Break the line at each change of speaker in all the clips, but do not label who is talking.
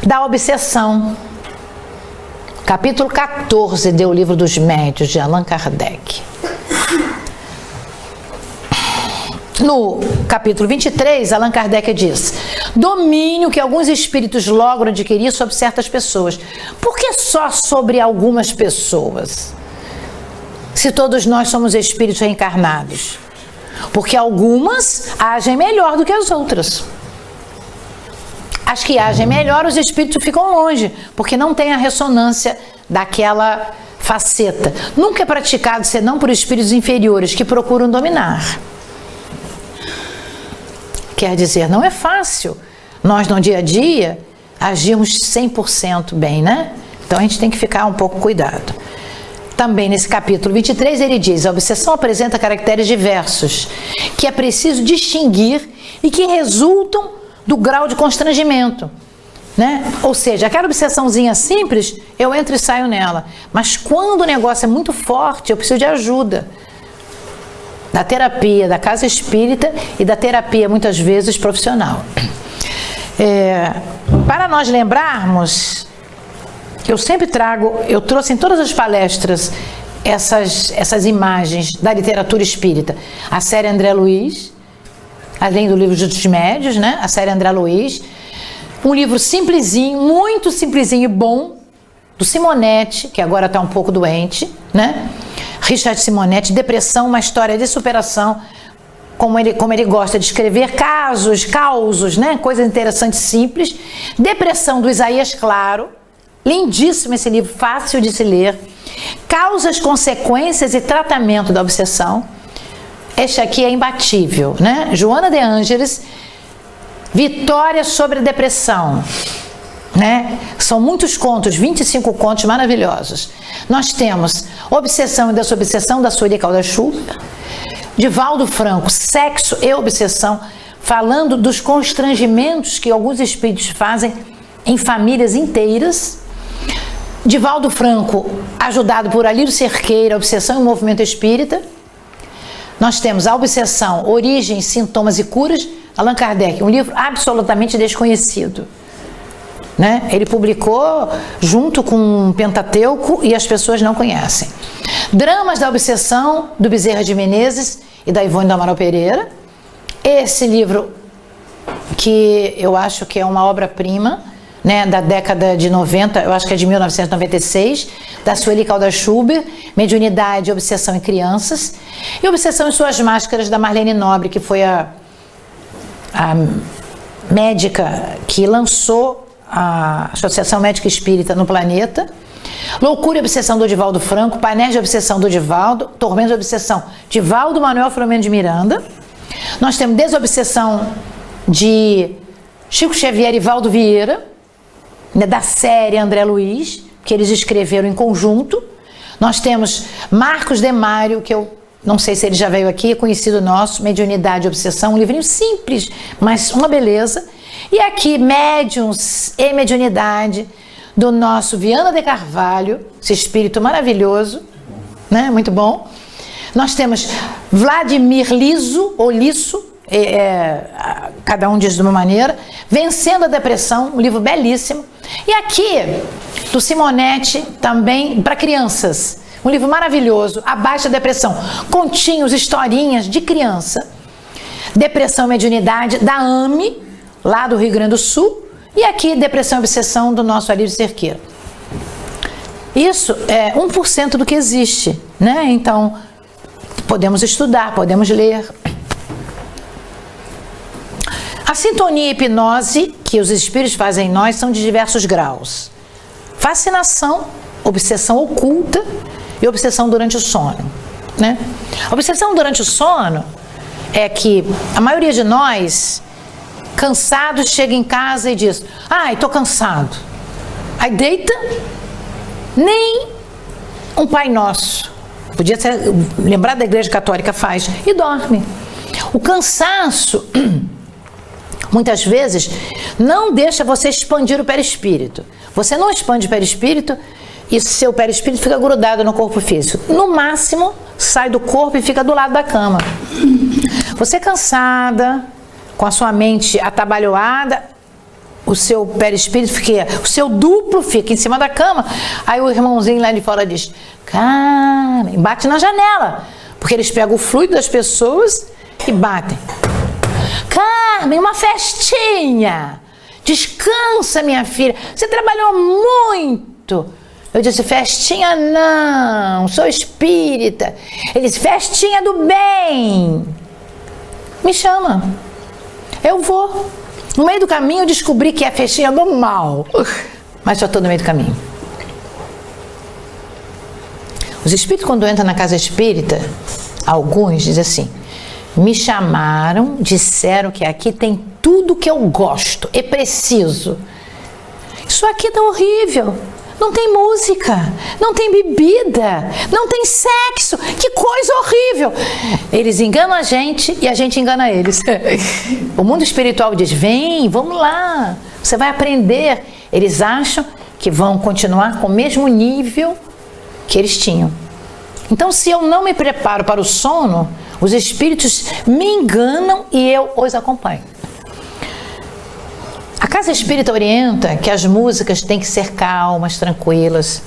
da obsessão. Capítulo 14 do Livro dos Médiuns, de Allan Kardec. No capítulo 23, Allan Kardec diz: domínio que alguns espíritos logram adquirir sobre certas pessoas. Por que só sobre algumas pessoas? Se todos nós somos espíritos reencarnados. Porque algumas agem melhor do que as outras. As que agem melhor, os espíritos ficam longe, porque não tem a ressonância daquela faceta. Nunca é praticado senão por espíritos inferiores que procuram dominar. Quer dizer, não é fácil nós no dia a dia agirmos 100% bem, né? Então a gente tem que ficar um pouco cuidado. Também nesse capítulo 23 ele diz: a obsessão apresenta caracteres diversos, que é preciso distinguir e que resultam do grau de constrangimento, né? Ou seja, aquela obsessãozinha simples, eu entro e saio nela. Mas quando o negócio é muito forte, eu preciso de ajuda. Da terapia, da casa espírita e da terapia, muitas vezes, profissional. Para nós lembrarmos, eu trouxe em todas as palestras essas imagens da literatura espírita. A série André Luiz, além do livro dos Médiuns, né? A série André Luiz. Um livro simplesinho, muito simplesinho e bom, do Simonetti, que agora está um pouco doente, né? Richard Simonetti, Depressão, uma história de superação, como ele gosta de escrever, causos, né? Coisas interessantes, simples. Depressão, do Isaías Claro, lindíssimo esse livro, fácil de se ler. Causas, consequências e tratamento da obsessão. Este aqui é imbatível, né? Joana de Ângeles, Vitória sobre a Depressão, né? São muitos contos, 25 contos maravilhosos. Nós temos Obsessão e Desobsessão, da Sueli Caldas-Schubert. Divaldo Franco, Sexo e Obsessão, falando dos constrangimentos que alguns espíritos fazem em famílias inteiras. Divaldo Franco, ajudado por Alírio Cerqueira, Obsessão e Movimento Espírita. Nós temos a Obsessão, Origens, Sintomas e Curas, Allan Kardec, um livro absolutamente desconhecido, né? Ele publicou junto com o Pentateuco e as pessoas não conhecem. Dramas da Obsessão, do Bezerra de Menezes e da Ivone do Amaral Pereira. Esse livro, que eu acho que é uma obra-prima, né, da década de 90, eu acho que é de 1996, da Sueli Caldas-Schubert, Mediunidade, Obsessão em Crianças, e Obsessão e Suas Máscaras, da Marlene Nobre, que foi a médica que lançou a Associação Médica Espírita no planeta. Loucura e Obsessão, do Divaldo Franco, Painéis de Obsessão, do Divaldo, Tormento de Obsessão, Divaldo Manuel Filomeno de Miranda. Nós temos Desobsessão, de Chico Xavier e Valdo Vieira, da série André Luiz, que eles escreveram em conjunto. Nós temos Marcos Demário, que eu não sei se ele já veio aqui, é conhecido nosso, Mediunidade e Obsessão, um livrinho simples, mas uma beleza. E aqui, Médiuns e Mediunidade, do nosso Viana de Carvalho, esse espírito maravilhoso, né? Muito bom. Nós temos Vladimir Lisso, ou Lisso, cada um diz de uma maneira, Vencendo a Depressão, um livro belíssimo. E aqui, do Simonetti, também para crianças, um livro maravilhoso, A Baixa Depressão, continhos, historinhas de criança. Depressão e Mediunidade, da AME, lá do Rio Grande do Sul. E aqui, Depressão e Obsessão, do nosso Alírio Cerqueira. Isso é 1% do que existe, né? Então, podemos estudar, podemos ler. A sintonia e hipnose que os espíritos fazem em nós são de diversos graus. Fascinação, obsessão oculta e obsessão durante o sono, né? A obsessão durante o sono é que a maioria de nós, cansados, chega em casa e diz: ai, tô cansado. Aí deita, nem um Pai Nosso, podia ser, lembrar da Igreja Católica faz, e dorme. O cansaço muitas vezes não deixa você expandir o perispírito. Você não expande o perispírito e seu perispírito fica grudado no corpo físico. No máximo, sai do corpo e fica do lado da cama. Você cansada, com a sua mente atabalhoada, o seu perispírito fica, o seu duplo fica em cima da cama. Aí o irmãozinho lá de fora diz: Carmen, bate na janela, porque eles pegam o fluido das pessoas e batem. Carmen, uma festinha. Descansa, minha filha. Você trabalhou muito. Eu disse: festinha não, sou espírita. Ele disse: festinha do bem. Me chama. Eu vou. No meio do caminho eu descobri que é a festinha do mal. Mas já estou no meio do caminho. Os espíritos, quando entram na casa espírita, alguns dizem assim: me chamaram, disseram que aqui tem tudo que eu gosto e preciso. Isso aqui tá horrível. Não tem música, não tem bebida, não tem sexo. Que coisa horrível. Eles enganam a gente e a gente engana eles. O mundo espiritual diz: vem, vamos lá, você vai aprender. Eles acham que vão continuar com o mesmo nível que eles tinham. Então, se eu não me preparo para o sono, os espíritos me enganam e eu os acompanho. A casa espírita orienta que as músicas têm que ser calmas, tranquilas.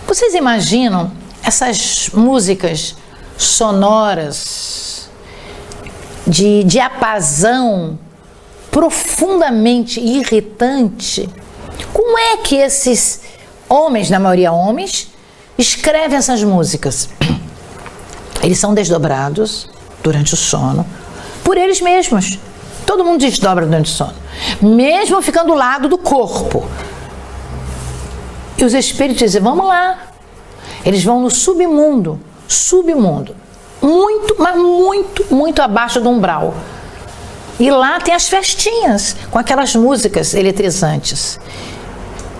Vocês imaginam essas músicas sonoras de diapasão profundamente irritante? Como é que esses homens, na maioria homens, escrevem essas músicas? Eles são desdobrados durante o sono por eles mesmos. Todo mundo desdobra durante o sono, mesmo ficando do lado do corpo. E os espíritos dizem: vamos lá. Eles vão no submundo, muito, mas muito abaixo do umbral. E lá tem as festinhas com aquelas músicas eletrizantes.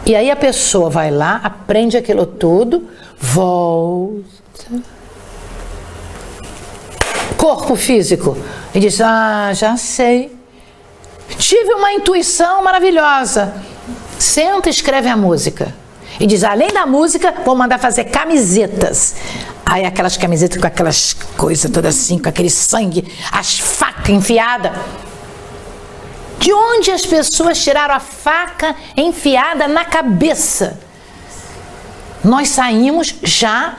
E aí a pessoa vai lá, aprende aquilo tudo, volta. Corpo físico. E diz: ah, já sei. Tive uma intuição maravilhosa. Senta e escreve a música. E diz: além da música, vou mandar fazer camisetas. Aí aquelas camisetas com aquelas coisas todas assim, com aquele sangue, as facas enfiadas. De onde as pessoas tiraram a faca enfiada na cabeça? Nós saímos já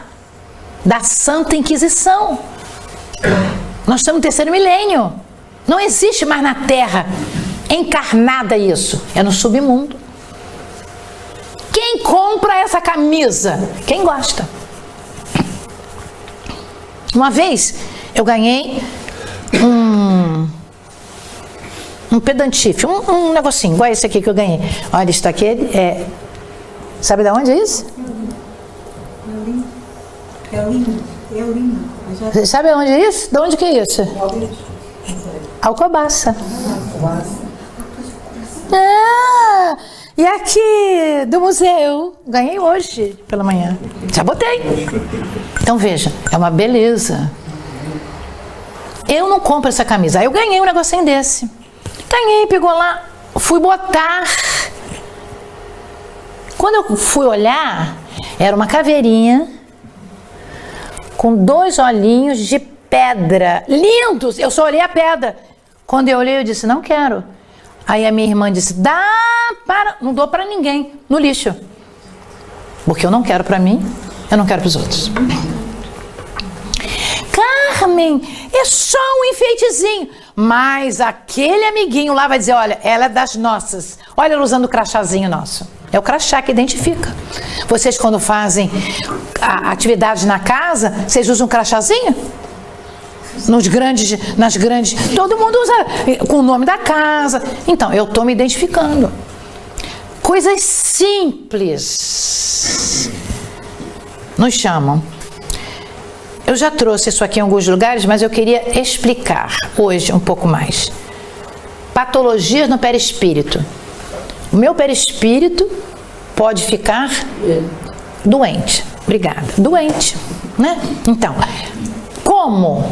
da Santa Inquisição. Nós estamos no terceiro milênio. Não existe mais na Terra encarnada isso. É no submundo. Quem compra essa camisa? Quem gosta. Uma vez eu ganhei um pendentif, um negocinho, igual esse aqui que eu ganhei. Olha, isso aqui é... Sabe de onde é isso?
É lindo.
Você sabe onde é isso? De onde que é isso? Alcobaça. Ah, e aqui do museu, ganhei hoje pela manhã. Já botei. Então veja, é uma beleza. Eu não compro essa camisa. Aí eu ganhei um negocinho desse. Ganhei, pegou lá, fui botar. Quando eu fui olhar, era uma caveirinha com 2 olhinhos de pedra, lindos. Eu só olhei a pedra. Quando eu olhei, eu disse: não quero. Aí a minha irmã disse: não dou para ninguém, no lixo. Porque eu não quero para mim, eu não quero para os outros. Carmen, é só um enfeitezinho. Mas aquele amiguinho lá vai dizer: olha, ela é das nossas. Olha ela usando o crachazinho nosso. É o crachá que identifica. Vocês, quando fazem atividades na casa, vocês usam um crachazinho? Nas grandes, todo mundo usa com o nome da casa. Então, eu estou me identificando. Coisas simples nos chamam. Eu já trouxe isso aqui em alguns lugares, mas eu queria explicar hoje um pouco mais. Patologias no perispírito. O meu perispírito pode ficar doente. Obrigada. Doente, né? Então, como?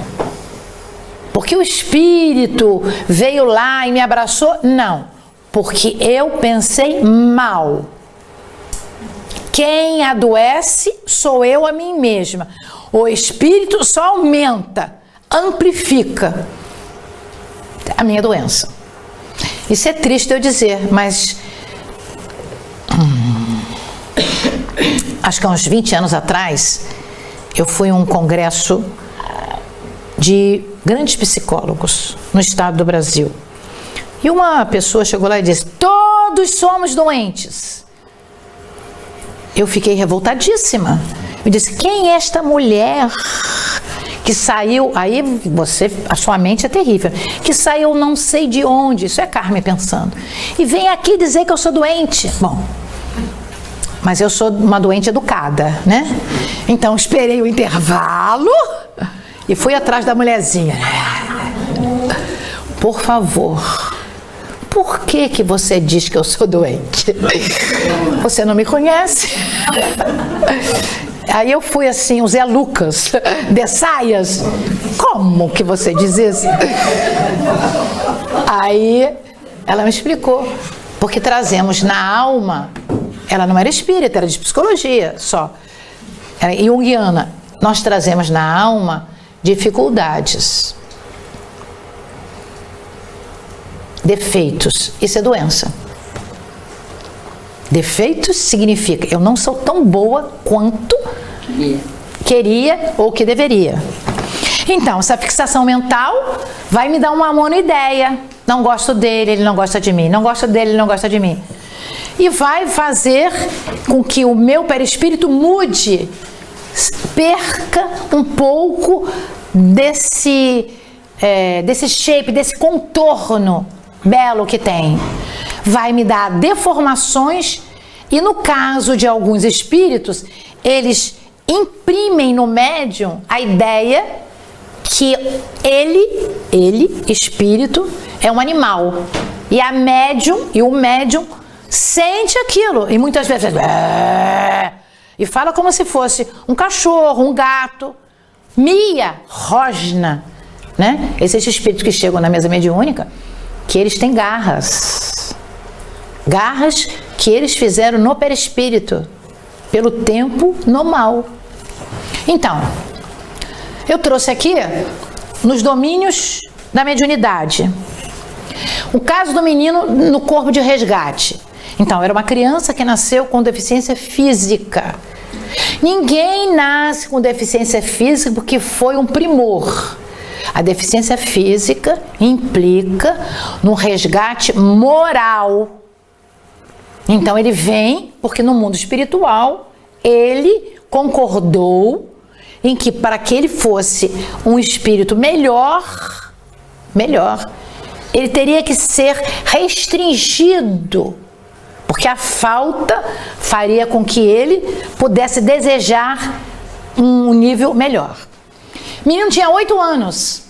Porque o espírito veio lá e me abraçou? Não. Porque eu pensei mal. Quem adoece sou eu a mim mesma. O espírito só aumenta, amplifica a minha doença. Isso é triste eu dizer, mas acho que há uns 20 anos atrás, eu fui a um congresso de grandes psicólogos no estado do Brasil. E uma pessoa chegou lá e disse: todos somos doentes. Eu fiquei revoltadíssima. Eu disse: quem é esta mulher que saiu, aí a sua mente é terrível, que saiu não sei de onde, isso é Carmen pensando, e vem aqui dizer que eu sou doente. Bom, mas eu sou uma doente educada, né? Então esperei o intervalo e fui atrás da mulherzinha. Por favor, por que você diz que eu sou doente? Você não me conhece? Aí eu fui assim, o Zé Lucas, de saias. Como que você diz isso? Aí ela me explicou. Porque trazemos na alma, ela não era espírita, era de psicologia só. Era junguiana. Nós trazemos na alma dificuldades, defeitos. Isso é doença. Defeitos significa eu não sou tão boa quanto queria ou que deveria. Então, essa fixação mental vai me dar uma monoideia. Não gosto dele, ele não gosta de mim. Não gosto dele, ele não gosta de mim. E vai fazer com que o meu perispírito mude, perca um pouco desse shape, desse contorno belo que tem. Vai me dar deformações e, no caso de alguns espíritos, eles imprimem no médium a ideia que ele, espírito, é um animal. E a médium, e o médium sente aquilo. E muitas vezes e fala como se fosse um cachorro, um gato. Mia, rosna, né? Esses espíritos que chegam na mesa mediúnica, que eles têm garras. Garras que eles fizeram no perispírito, pelo tempo normal. Então, eu trouxe aqui, nos domínios da mediunidade, o caso do menino no corpo de resgate. Então, era uma criança que nasceu com deficiência física. Ninguém nasce com deficiência física porque foi um primor. A deficiência física implica no resgate moral. Então ele vem porque no mundo espiritual ele concordou em que para que ele fosse um espírito melhor, ele teria que ser restringido, porque a falta faria com que ele pudesse desejar um nível melhor. O menino tinha 8 anos,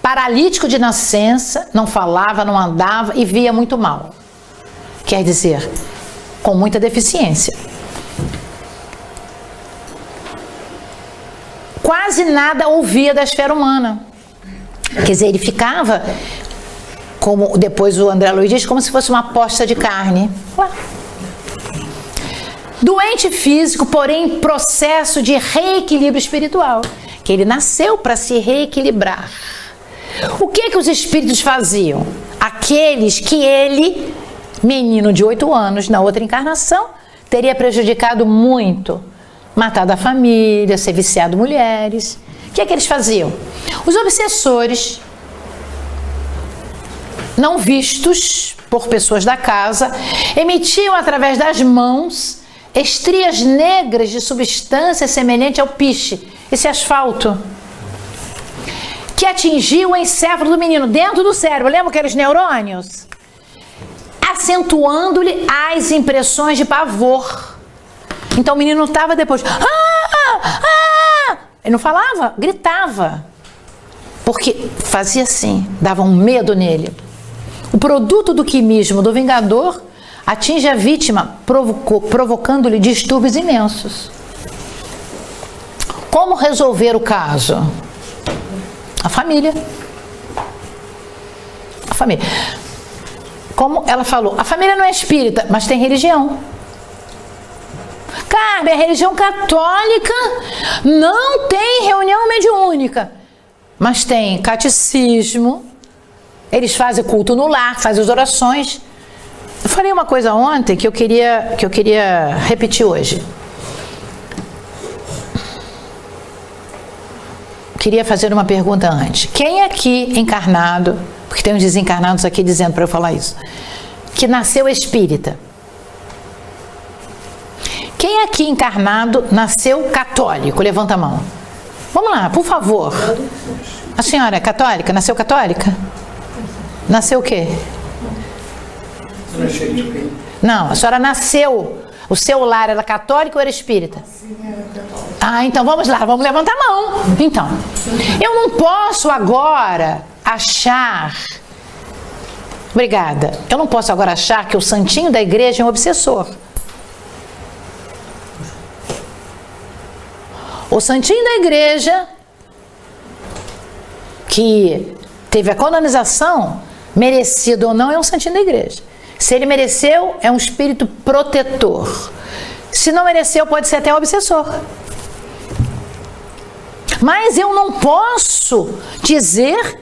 paralítico de nascença, não falava, não andava e via muito mal. Quer dizer, com muita deficiência. Quase nada ouvia da esfera humana. Quer dizer, ele ficava, como depois o André Luiz diz, como se fosse uma posta de carne. Ué. Doente físico, porém em processo de reequilíbrio espiritual. Que ele nasceu para se reequilibrar. O que os espíritos faziam? Aqueles que ele, menino de 8 anos, na outra encarnação, teria prejudicado muito. Matado a família, ser viciado mulheres. O que eles faziam? Os obsessores, não vistos por pessoas da casa, emitiam através das mãos estrias negras de substância semelhante ao piche, esse asfalto, que atingiu o encéfalo do menino, dentro do cérebro, lembra aqueles neurônios? Acentuando-lhe as impressões de pavor. Então o menino estava depois, ele não falava, gritava, porque fazia assim, dava um medo nele. O produto do quimismo do vingador atinge a vítima, provocando-lhe distúrbios imensos. Como resolver o caso? A família. A família. Como ela falou, a família não é espírita, mas tem religião. Carmen, a religião católica não tem reunião mediúnica, mas tem catecismo, Eles fazem culto no lar, fazem as orações. Eu falei uma coisa ontem que eu queria repetir hoje. Queria fazer uma pergunta antes. Quem aqui encarnado, porque tem uns desencarnados aqui dizendo para eu falar isso, que nasceu espírita? Quem aqui encarnado nasceu católico? Levanta a mão. Vamos lá, por favor. A senhora é católica? Nasceu católica? Nasceu o quê? Não, a senhora nasceu. O seu lar era católico ou era espírita?
Sim, era católico.
Ah, então vamos lá, vamos levantar a mão. Então, eu não posso agora achar... Obrigada. Eu não posso agora achar que o santinho da igreja é um obsessor. O santinho da igreja, que teve a canonização, merecido ou não, é um santinho da igreja. Se ele mereceu, é um espírito protetor. Se não mereceu, pode ser até um obsessor. Mas eu não posso dizer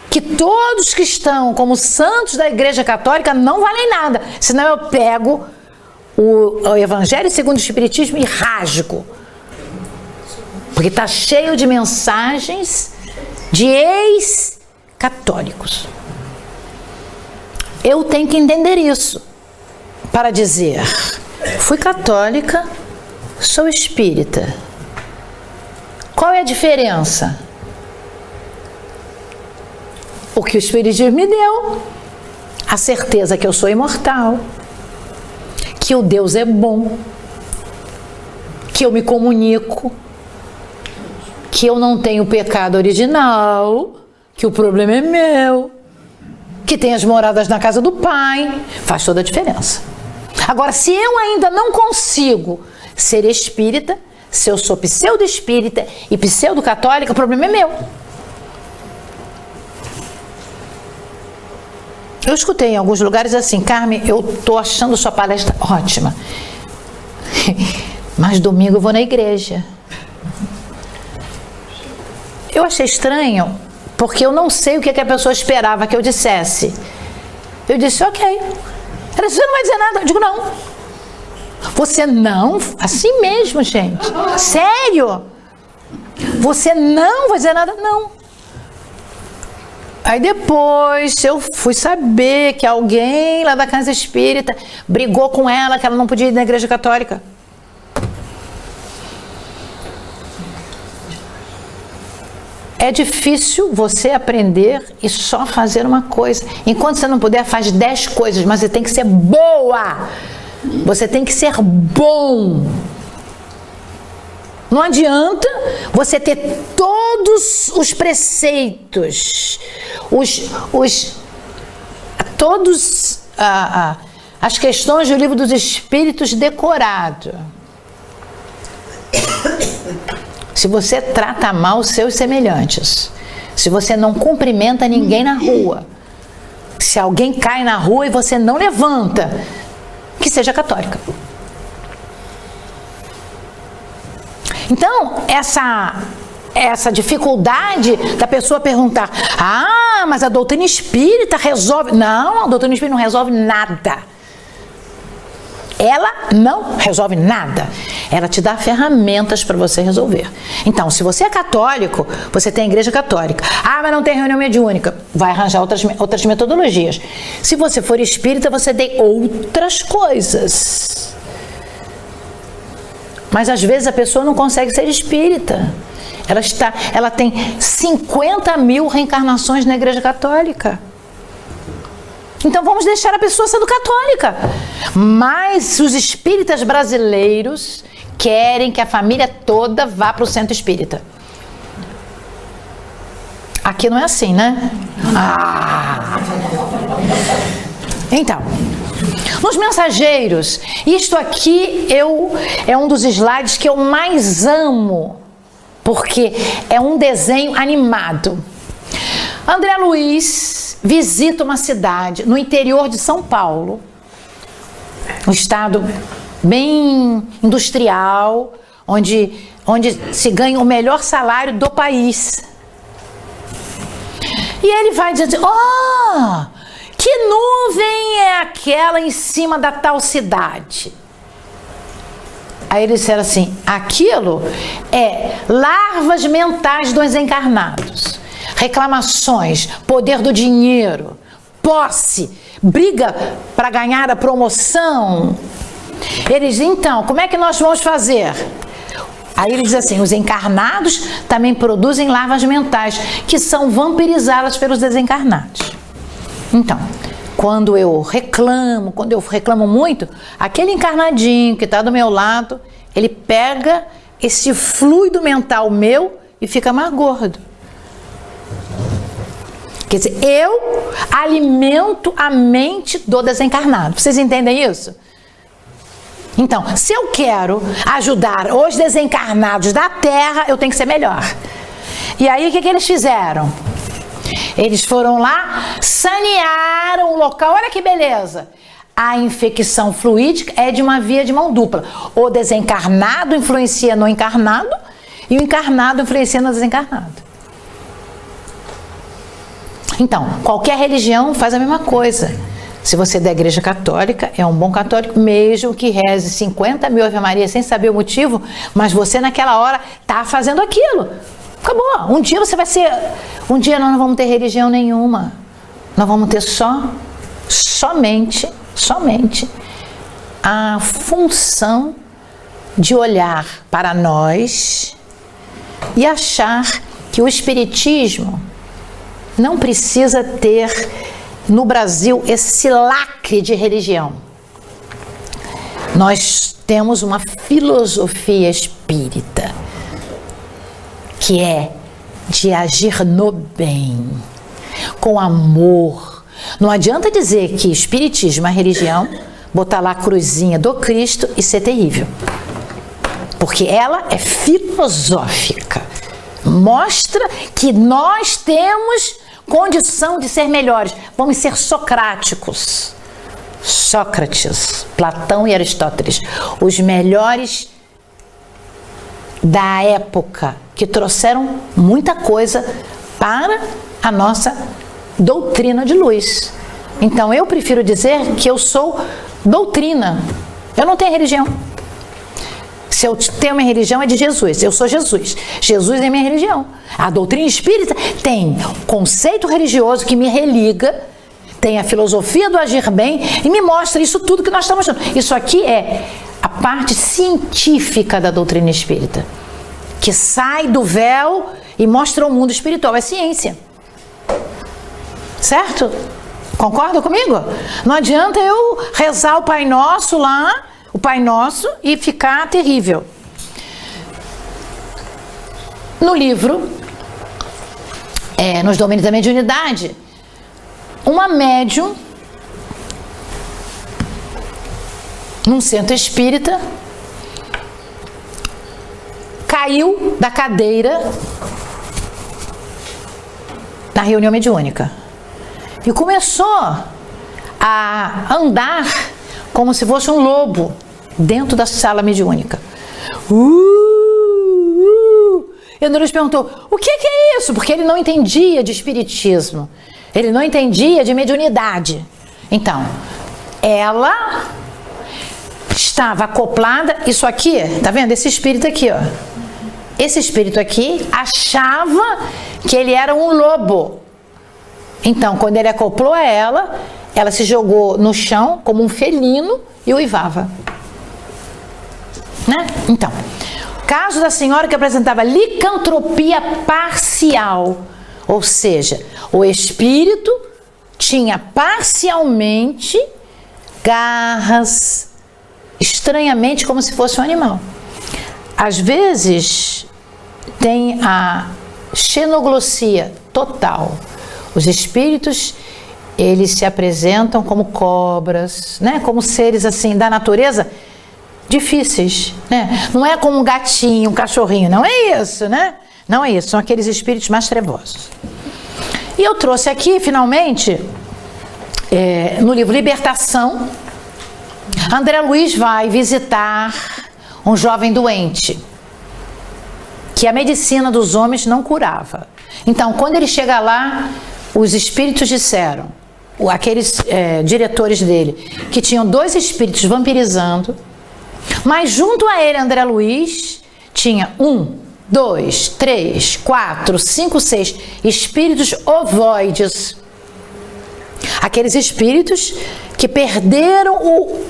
que todos que estão como santos da Igreja Católica não valem nada. Senão eu pego o Evangelho segundo o Espiritismo e rasgo. Porque está cheio de mensagens de ex-católicos. Eu tenho que entender isso para dizer: fui católica, sou espírita. Qual é a diferença? O que o Espiritismo me deu, a certeza que eu sou imortal, que o Deus é bom, que eu me comunico, que eu não tenho pecado original, que o problema é meu, que tem as moradas na casa do Pai, faz toda a diferença. Agora, se eu ainda não consigo ser espírita, se eu sou pseudo-espírita e pseudo-católica, o problema é meu. Eu escutei em alguns lugares assim: Carmen, eu estou achando sua palestra ótima, mas domingo eu vou na igreja. Eu achei estranho, porque eu não sei o que a pessoa esperava que eu dissesse. Eu disse: ok. Ela disse: você não vai dizer nada? Eu digo: não. Você não? Assim mesmo, gente. Sério? Você não vai dizer nada? Não. Aí depois eu fui saber que alguém lá da casa espírita brigou com ela, que ela não podia ir na igreja católica. É difícil você aprender e só fazer uma coisa. Enquanto você não puder, faz 10 coisas, mas você tem que ser boa. Você tem que ser bom. Não adianta você ter todos os preceitos, todas as questões do Livro dos Espíritos decorado. Se você trata mal os seus semelhantes, se você não cumprimenta ninguém na rua, se alguém cai na rua e você não levanta, que seja católica. Então, essa dificuldade da pessoa perguntar: ah, mas a doutrina espírita resolve... Não, a doutrina espírita não resolve nada. Ela não resolve nada. Ela te dá ferramentas para você resolver. Então, se você é católico, você tem a igreja católica. Ah, mas não tem reunião mediúnica. Vai arranjar outras metodologias. Se você for espírita, você tem outras coisas. Mas às vezes a pessoa não consegue ser espírita. Ela tem 50 mil reencarnações na igreja católica. Então vamos deixar a pessoa sendo católica. Mas os espíritas brasileiros querem que a família toda vá para o centro espírita. Aqui não é assim, né? Ah! Então, nos mensageiros, isto aqui é um dos slides que eu mais amo, porque é um desenho animado. André Luiz visita uma cidade no interior de São Paulo, um estado bem industrial, onde se ganha o melhor salário do país. E ele vai dizer: oh, que nuvem é aquela em cima da tal cidade? Aí eles disseram assim, aquilo é larvas mentais dos encarnados, reclamações, poder do dinheiro, posse, briga para ganhar a promoção. Eles, então, como é que nós vamos fazer? Aí ele diz assim, os encarnados também produzem larvas mentais, que são vampirizadas pelos desencarnados. Então, quando eu reclamo muito, aquele encarnadinho que está do meu lado, ele pega esse fluido mental meu e fica mais gordo. Quer dizer, eu alimento a mente do desencarnado. Vocês entendem isso? Então, se eu quero ajudar os desencarnados da Terra, eu tenho que ser melhor. E aí, o que eles fizeram? Eles foram lá, sanearam o local. Olha que beleza! A infecção fluídica é de uma via de mão dupla. O desencarnado influencia no encarnado e o encarnado influencia no desencarnado. Então, qualquer religião faz a mesma coisa. Se você é da Igreja Católica, é um bom católico, mesmo que reze 50 mil Ave Maria sem saber o motivo, mas você naquela hora está fazendo aquilo. Acabou. Um dia você vai ser... Um dia nós não vamos ter religião nenhuma. Nós vamos ter somente a função de olhar para nós e achar que o Espiritismo não precisa ter no Brasil esse lacre de religião. Nós temos uma filosofia espírita que é de agir no bem, com amor. Não adianta dizer que Espiritismo é religião, botar lá a cruzinha do Cristo e ser terrível. Porque ela é filosófica. Mostra que nós temos condição de ser melhores. Vamos ser socráticos. Sócrates, Platão e Aristóteles, os melhores da época, que trouxeram muita coisa para a nossa doutrina de luz. Então eu prefiro dizer que eu sou doutrina. Eu não tenho religião. Se eu tenho uma religião é de Jesus, eu sou Jesus. Jesus é minha religião. A doutrina espírita tem conceito religioso que me religa, tem a filosofia do agir bem e me mostra isso tudo que nós estamos falando. Isso aqui é a parte científica da doutrina espírita, que sai do véu e mostra o mundo espiritual. É ciência. Certo? Concorda comigo? Não adianta eu rezar o Pai Nosso lá, o Pai Nosso, e ficar terrível. No livro, Nos Domínios da Mediunidade, uma médium, num centro espírita, caiu da cadeira na reunião mediúnica e começou a andar como se fosse um lobo dentro da sala mediúnica. E André perguntou, o que é isso? Porque ele não entendia de espiritismo, ele não entendia de mediunidade. Então, ela estava acoplada, isso aqui, tá vendo? Esse espírito aqui, ó. Esse espírito aqui achava que ele era um lobo. Então, quando ele acoplou a ela, ela se jogou no chão como um felino e uivava. Né? Então, caso da senhora que apresentava licantropia parcial, ou seja, o espírito tinha parcialmente garras, estranhamente como se fosse um animal. Às vezes tem a xenoglossia total. Os espíritos, eles se apresentam como cobras, né? Como seres assim da natureza difíceis, né? Não é como um gatinho, um cachorrinho, não é isso, né? Não é isso, são aqueles espíritos mais trevosos. E eu trouxe aqui, finalmente, no livro Libertação, André Luiz vai visitar um jovem doente que a medicina dos homens não curava. Então, quando ele chega lá, os espíritos disseram, aqueles diretores dele, que tinham 2 espíritos vampirizando, mas junto a ele, André Luiz, tinha 1, 2, 3, 4, 5, 6 espíritos ovoides. Aqueles espíritos que perderam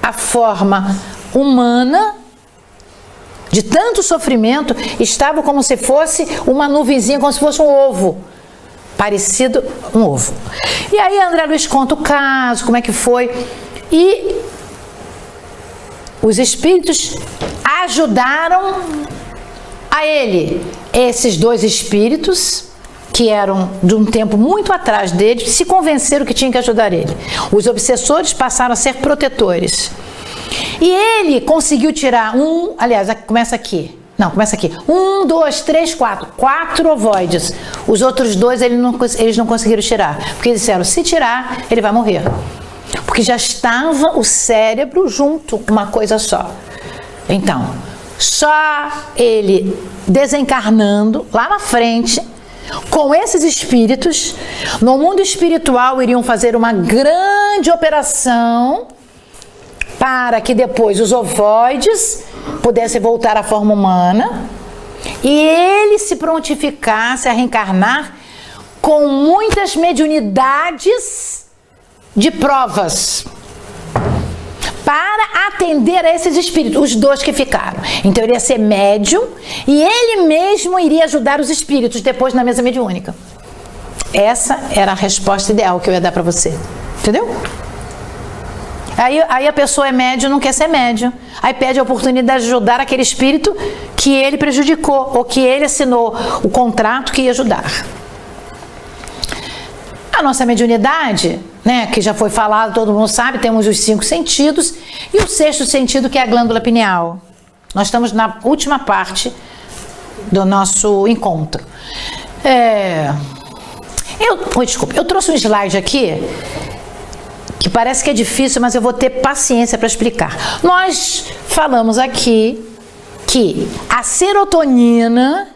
a forma humana, de tanto sofrimento, estavam como se fosse uma nuvenzinha, como se fosse um ovo. Parecido um ovo. E aí André Luiz conta o caso, como é que foi. E os espíritos ajudaram a ele. Esses 2 espíritos, que eram de um tempo muito atrás dele, se convenceram que tinham que ajudar ele. Os obsessores passaram a ser protetores. E ele conseguiu tirar aliás, começa aqui. Não, começa aqui. 1, 2, 3, 4. 4 ovoides. Os outros 2 eles não conseguiram tirar. Porque eles disseram, se tirar, ele vai morrer. Porque já estava o cérebro junto, uma coisa só. Então, só ele desencarnando lá na frente, com esses espíritos, no mundo espiritual iriam fazer uma grande operação para que depois os ovoides pudessem voltar à forma humana e ele se prontificasse a reencarnar com muitas mediunidades de provas para atender a esses espíritos, os 2 que ficaram. Então ele ia ser médium e ele mesmo iria ajudar os espíritos depois na mesa mediúnica. Essa era a resposta ideal que eu ia dar para você. Entendeu? Aí a pessoa é médium, não quer ser médium. Aí pede a oportunidade de ajudar aquele espírito que ele prejudicou, ou que ele assinou o contrato que ia ajudar. A nossa mediunidade, né, que já foi falado, todo mundo sabe, temos os 5 sentidos e o 6º sentido, que é a glândula pineal. Nós estamos na última parte do nosso encontro. Desculpa, eu trouxe um slide aqui que parece que é difícil, mas eu vou ter paciência para explicar. Nós falamos aqui que a serotonina,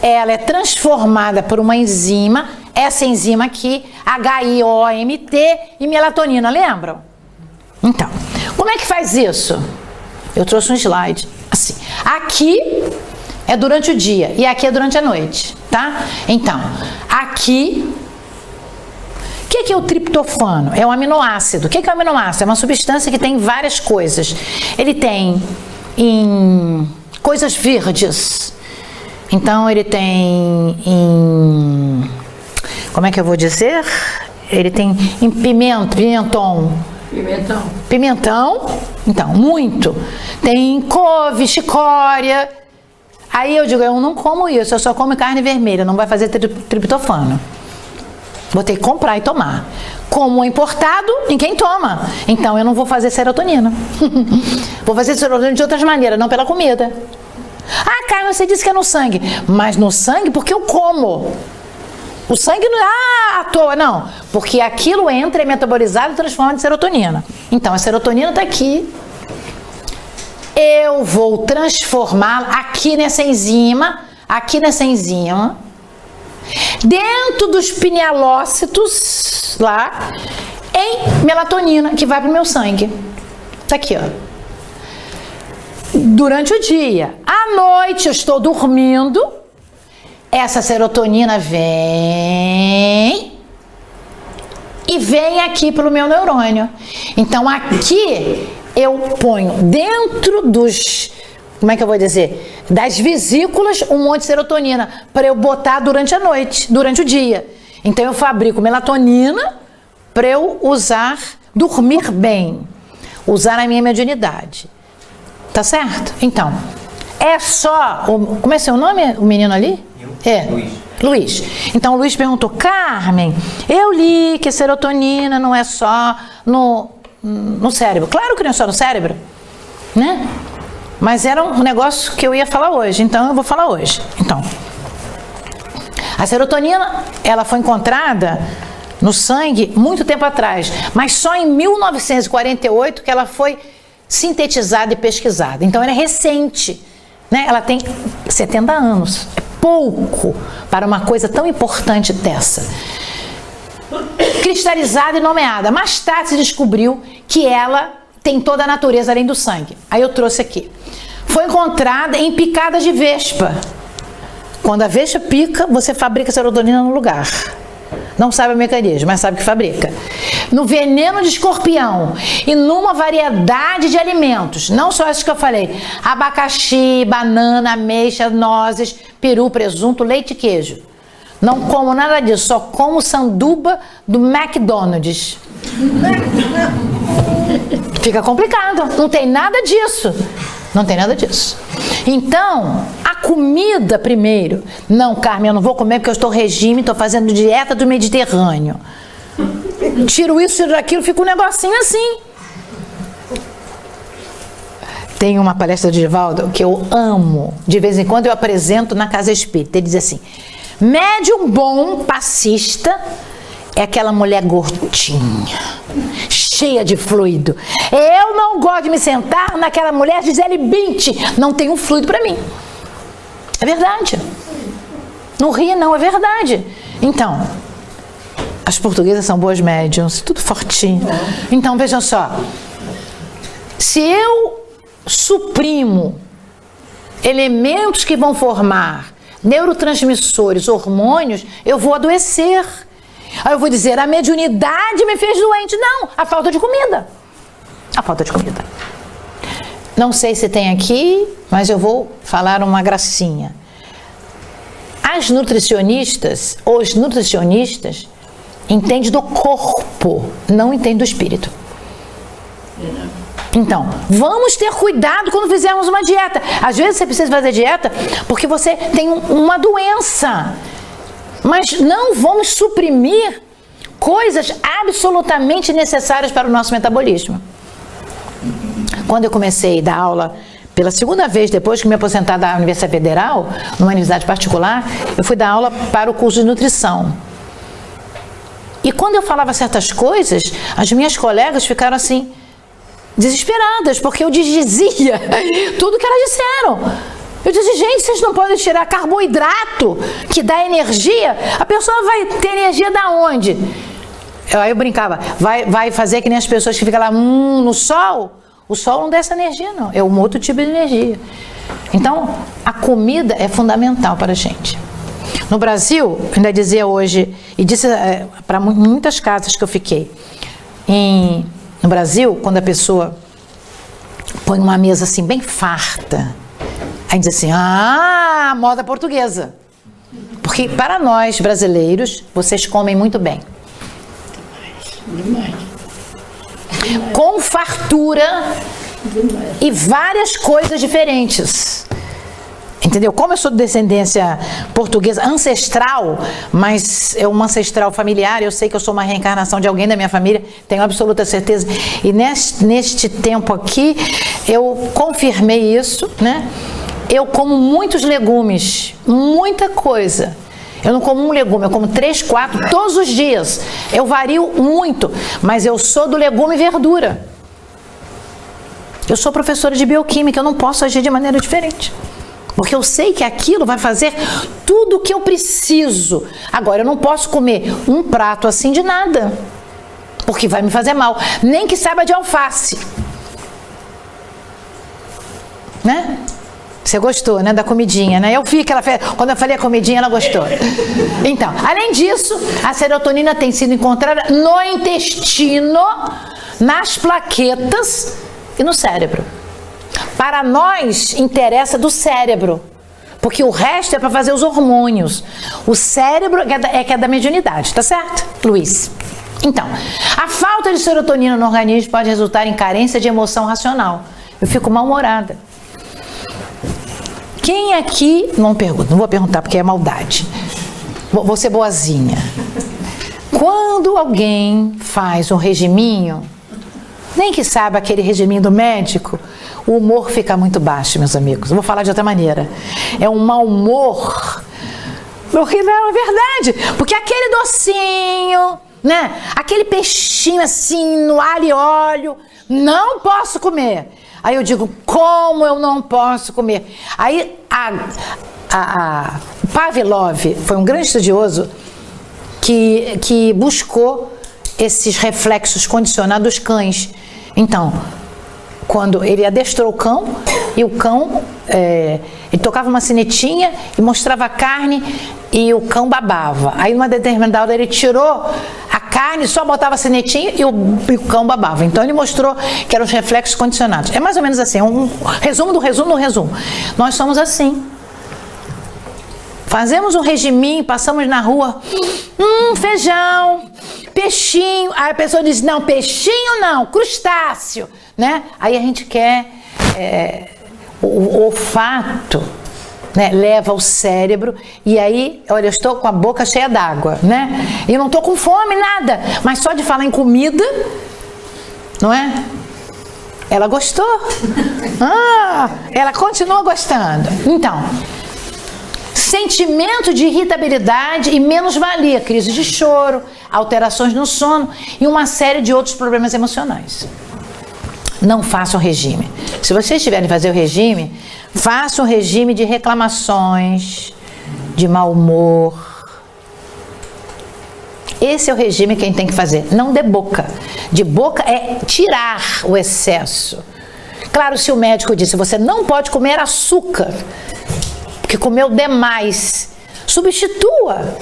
ela é transformada por uma enzima, essa enzima aqui, HIOMT, e melatonina, lembram? Então, como é que faz isso? Eu trouxe um slide, assim. Aqui é durante o dia e aqui é durante a noite, tá? Então, aqui... O que é o triptofano? É um aminoácido. O que é o aminoácido? É uma substância que tem várias coisas. Ele tem em coisas verdes. Então, ele tem em... Como é que eu vou dizer? Ele tem em pimentão. Então, muito. Tem couve, chicória. Aí eu digo, eu não como isso, eu só como carne vermelha, não vai fazer triptofano. Vou ter que comprar e tomar. Como importado, ninguém toma. Então eu não vou fazer serotonina. Vou fazer serotonina de outras maneiras, não pela comida. Ah, Caio, você disse que é no sangue. Mas no sangue porque eu como. O sangue não é à toa, não. Porque aquilo entra, é metabolizado e transforma em serotonina. Então a serotonina está aqui. Eu vou transformá-la aqui nessa enzima, dentro dos pinealócitos lá, em melatonina, que vai para o meu sangue. Tá aqui, ó. Durante o dia. À noite eu estou dormindo, essa serotonina vem e vem aqui pelo meu neurônio. Então aqui eu ponho dentro dos, como é que eu vou dizer, das vesículas um monte de serotonina para eu botar durante a noite, durante o dia. Então eu fabrico melatonina para eu usar, dormir bem, usar a minha mediunidade. Tá certo? Então, é só, como é seu nome, o menino ali? Luiz. Então o Luiz perguntou, Carmen, eu li que serotonina não é só no cérebro. Claro que não é só no cérebro, né? Mas era um negócio que eu ia falar hoje, então eu vou falar hoje. Então, a serotonina, ela foi encontrada no sangue muito tempo atrás, mas só em 1948 que ela foi sintetizada e pesquisada. Então ela é recente, né? Ela tem 70 anos. É pouco para uma coisa tão importante dessa. cristalizada e nomeada. Mais tarde se descobriu que ela tem toda a natureza além do sangue. Aí eu trouxe aqui. Foi encontrada em picadas de vespa. Quando a vespa pica, você fabrica serotonina no lugar. Não sabe o mecanismo, mas sabe que fabrica. No veneno de escorpião e numa variedade de alimentos. Não só esses que eu falei. Abacaxi, banana, ameixa, nozes, peru, presunto, leite e queijo. Não como nada disso, só como sanduba do McDonald's. Fica complicado, não tem nada disso. Não tem nada disso. Então, a comida primeiro. Não, Carmen, eu não vou comer porque eu estou regime, estou fazendo dieta do Mediterrâneo. Tiro isso, tiro aquilo, fica um negocinho assim. Tem uma palestra de Divaldo que eu amo. De vez em quando eu apresento na Casa Espírita. Ele diz assim: médium bom, passista, é aquela mulher gordinha, cheia de fluido. Eu não gosto de me sentar naquela mulher Gisele Bündchen, não tem um fluido para mim. É verdade. Não ri não, é verdade. Então, as portuguesas são boas médiums, tudo fortinho. Então, vejam só. Se eu suprimo elementos que vão formar neurotransmissores, hormônios, eu vou adoecer. Aí eu vou dizer, a mediunidade me fez doente. Não, a falta de comida. A falta de comida. Não sei se tem aqui, mas eu vou falar uma gracinha. As nutricionistas, ou os nutricionistas, entendem do corpo, não entendem do espírito. Então, vamos ter cuidado quando fizermos uma dieta. Às vezes você precisa fazer dieta porque você tem uma doença. Mas não vamos suprimir coisas absolutamente necessárias para o nosso metabolismo. Quando eu comecei a dar aula pela segunda vez, depois que me aposentar da Universidade Federal, numa universidade particular, eu fui dar aula para o curso de nutrição. E quando eu falava certas coisas, as minhas colegas ficaram assim, desesperadas, porque eu dizia tudo que elas disseram. Eu disse, gente, vocês não podem tirar carboidrato que dá energia? A pessoa vai ter energia da onde? Aí eu brincava, vai fazer que nem as pessoas que ficam lá no sol. O sol não dá essa energia, não. É um outro tipo de energia. Então, a comida é fundamental para a gente. No Brasil, ainda dizia hoje, e disse para muitas casas que eu fiquei, no Brasil, quando a pessoa põe uma mesa assim bem farta, aí diz assim, moda portuguesa. Porque para nós brasileiros, vocês comem muito bem.
Demais.
Com fartura e várias coisas diferentes. Entendeu? Como eu sou de descendência portuguesa ancestral, mas é uma ancestral familiar, eu sei que eu sou uma reencarnação de alguém da minha família, tenho absoluta certeza. E neste tempo aqui, eu confirmei isso, né? Eu como muitos legumes, muita coisa. Eu não como um legume, eu como 3, 4 todos os dias. Eu vario muito, mas eu sou do legume e verdura. Eu sou professora de bioquímica, eu não posso agir de maneira diferente. Porque eu sei que aquilo vai fazer tudo o que eu preciso. Agora, eu não posso comer um prato assim de nada, porque vai me fazer mal. Nem que saiba de alface. Né? Você gostou, né, da comidinha, né? Eu vi que ela fez, quando eu falei a comidinha, ela gostou. Então, além disso, a serotonina tem sido encontrada no intestino, nas plaquetas e no cérebro. Para nós, interessa do cérebro, porque o resto é para fazer os hormônios. O cérebro é que é da mediunidade, tá certo, Luiz? Então, a falta de serotonina no organismo pode resultar em carência de emoção racional. Eu fico mal-humorada. Quem aqui, não vou perguntar porque é maldade, vou ser boazinha. Quando alguém faz um regiminho, nem que saiba aquele regiminho do médico, o humor fica muito baixo, meus amigos. Eu vou falar de outra maneira. É um mau humor. Porque não, é verdade. Porque aquele docinho, né? Aquele peixinho assim, no alho e óleo, não posso comer. Aí eu digo, como eu não posso comer? Aí Pavlov foi um grande estudioso que buscou esses reflexos condicionados dos cães. Então, quando ele adestrou o cão, e o cão, ele tocava uma sinetinha e mostrava a carne e o cão babava. Aí, numa determinada hora, ele tirou a carne, só botava a sinetinha e o cão babava. Então, ele mostrou que eram os reflexos condicionados. É mais ou menos assim, um resumo do resumo do resumo. Nós somos assim. Fazemos um regiminho, passamos na rua, feijão, peixinho. Aí a pessoa diz, não, peixinho não, crustáceo, né? Aí a gente quer, o olfato, né, leva o cérebro, e aí, olha, eu estou com a boca cheia d'água, né? E eu não estou com fome, nada, mas só de falar em comida, não é? Ela gostou. Ela continua gostando. Então, sentimento de irritabilidade e menos-valia, crise de choro, alterações no sono e uma série de outros problemas emocionais. Não façam regime. Se vocês tiverem que fazer o regime, façam um regime de reclamações, de mau humor. Esse é o regime que a gente tem que fazer. Não de boca. De boca é tirar o excesso. Claro, se o médico disse, você não pode comer açúcar, que comeu demais, substitua.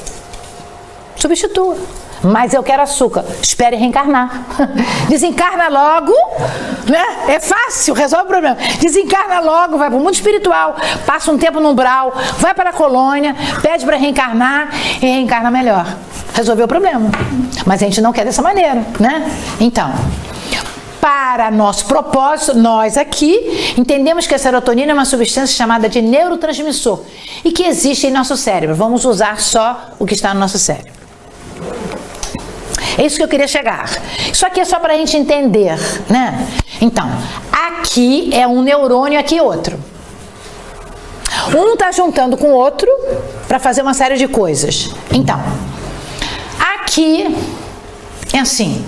Mas eu quero açúcar. Espere reencarnar. Desencarna logo, né? É fácil, resolve o problema. Desencarna logo, vai para o mundo espiritual, passa um tempo no umbral, vai para a colônia, pede para reencarnar e reencarna melhor. Resolveu o problema. Mas a gente não quer dessa maneira, né? Então, para nosso propósito, nós aqui entendemos que a serotonina é uma substância chamada de neurotransmissor e que existe em nosso cérebro. Vamos usar só o que está no nosso cérebro. É isso que eu queria chegar. Isso aqui é só para a gente entender, né? Então, aqui é um neurônio, aqui outro. Um está juntando com o outro para fazer uma série de coisas. Então, aqui é assim.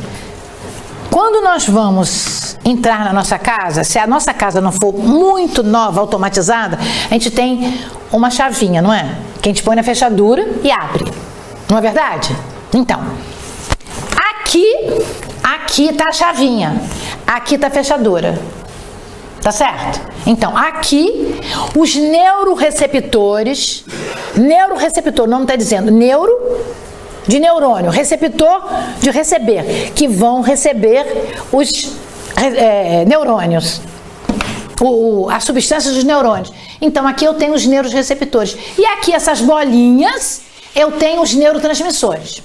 Quando nós vamos entrar na nossa casa, se a nossa casa não for muito nova, automatizada, a gente tem uma chavinha, não é? Que a gente põe na fechadura e abre. Não é verdade? Então, aqui tá a chavinha, aqui tá a fechadura. Tá certo? Então, aqui, os neuroreceptores, o nome está dizendo neuro, de neurônio, receptor de receber, que vão receber os neurônios, as substâncias dos neurônios. Então, aqui eu tenho os neuroreceptores. E aqui, essas bolinhas, eu tenho os neurotransmissores.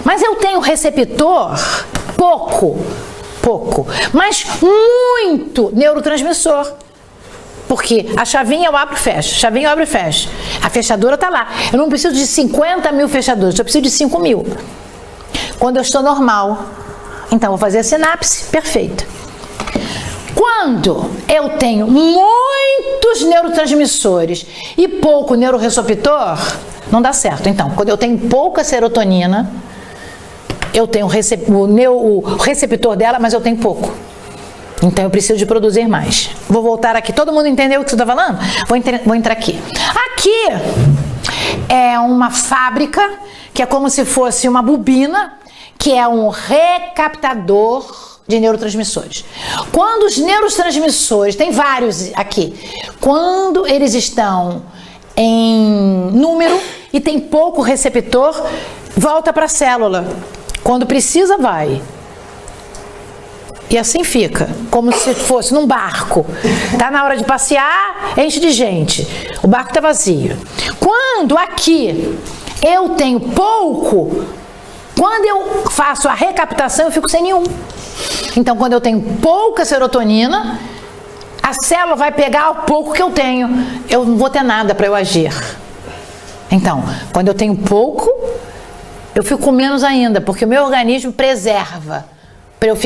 Mas eu tenho receptor pouco, mas muito neurotransmissor. Porque a chavinha eu abro e fecho, A fechadura está lá. Eu não preciso de 50 mil fechaduras, eu preciso de 5 mil. Quando eu estou normal, então vou fazer a sinapse perfeita. Quando eu tenho muitos neurotransmissores e pouco neuroreceptor, não dá certo. Então, quando eu tenho pouca serotonina, eu tenho o receptor dela, mas eu tenho pouco. Então, eu preciso de produzir mais. Vou voltar aqui. Todo mundo entendeu o que você está falando? Vou entrar aqui. Aqui é uma fábrica, que é como se fosse uma bobina, que é um recaptador de neurotransmissores. Quando os neurotransmissores, tem vários aqui, quando eles estão em número e tem pouco receptor, volta para a célula. Quando precisa, vai. E assim fica, como se fosse num barco. Tá na hora de passear, enche de gente. O barco está vazio. Quando aqui eu tenho pouco, quando eu faço a recaptação, eu fico sem nenhum. Então, quando eu tenho pouca serotonina, a célula vai pegar o pouco que eu tenho. Eu não vou ter nada para eu agir. Então, quando eu tenho pouco, eu fico com menos ainda, porque o meu organismo preserva para eu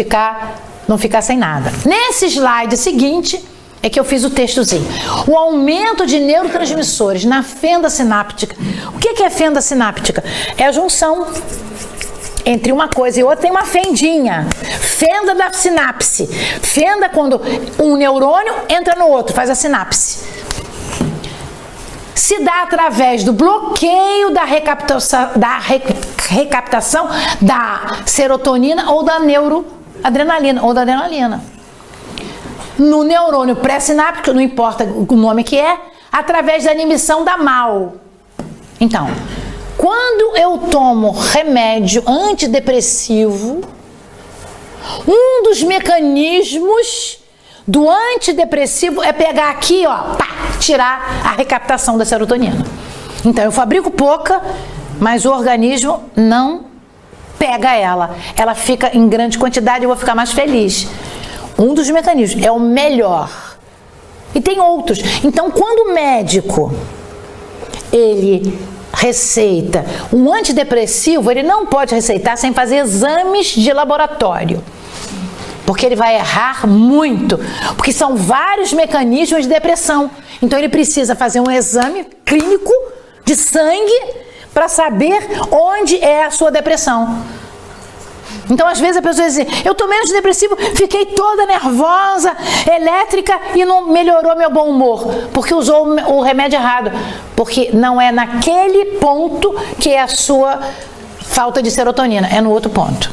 não ficar sem nada. Nesse slide seguinte é que eu fiz o textozinho. O aumento de neurotransmissores na fenda sináptica. O que é fenda sináptica? É a junção entre uma coisa e outra, tem uma fendinha. Fenda da sinapse. Fenda quando um neurônio entra no outro, faz a sinapse. Se se dá através do bloqueio da recaptação da serotonina ou da neuroadrenalina ou da adrenalina. No neurônio pré-sináptico, não importa o nome que é, através da inibição da MAO. Então, quando eu tomo remédio antidepressivo, um dos mecanismos do antidepressivo é pegar aqui, ó, pá, tirar a recaptação da serotonina. Então, eu fabrico pouca, mas o organismo não pega ela. Ela fica em grande quantidade e eu vou ficar mais feliz. Um dos mecanismos é o melhor. E tem outros. Então, quando o médico, ele receita um antidepressivo, ele não pode receitar sem fazer exames de laboratório. Porque ele vai errar muito, porque são vários mecanismos de depressão. Então ele precisa fazer um exame clínico de sangue para saber onde é a sua depressão. Então às vezes a pessoa diz assim, eu tomei antidepressivo, fiquei toda nervosa, elétrica e não melhorou meu bom humor, porque usou o remédio errado. Porque não é naquele ponto que é a sua falta de serotonina, é no outro ponto.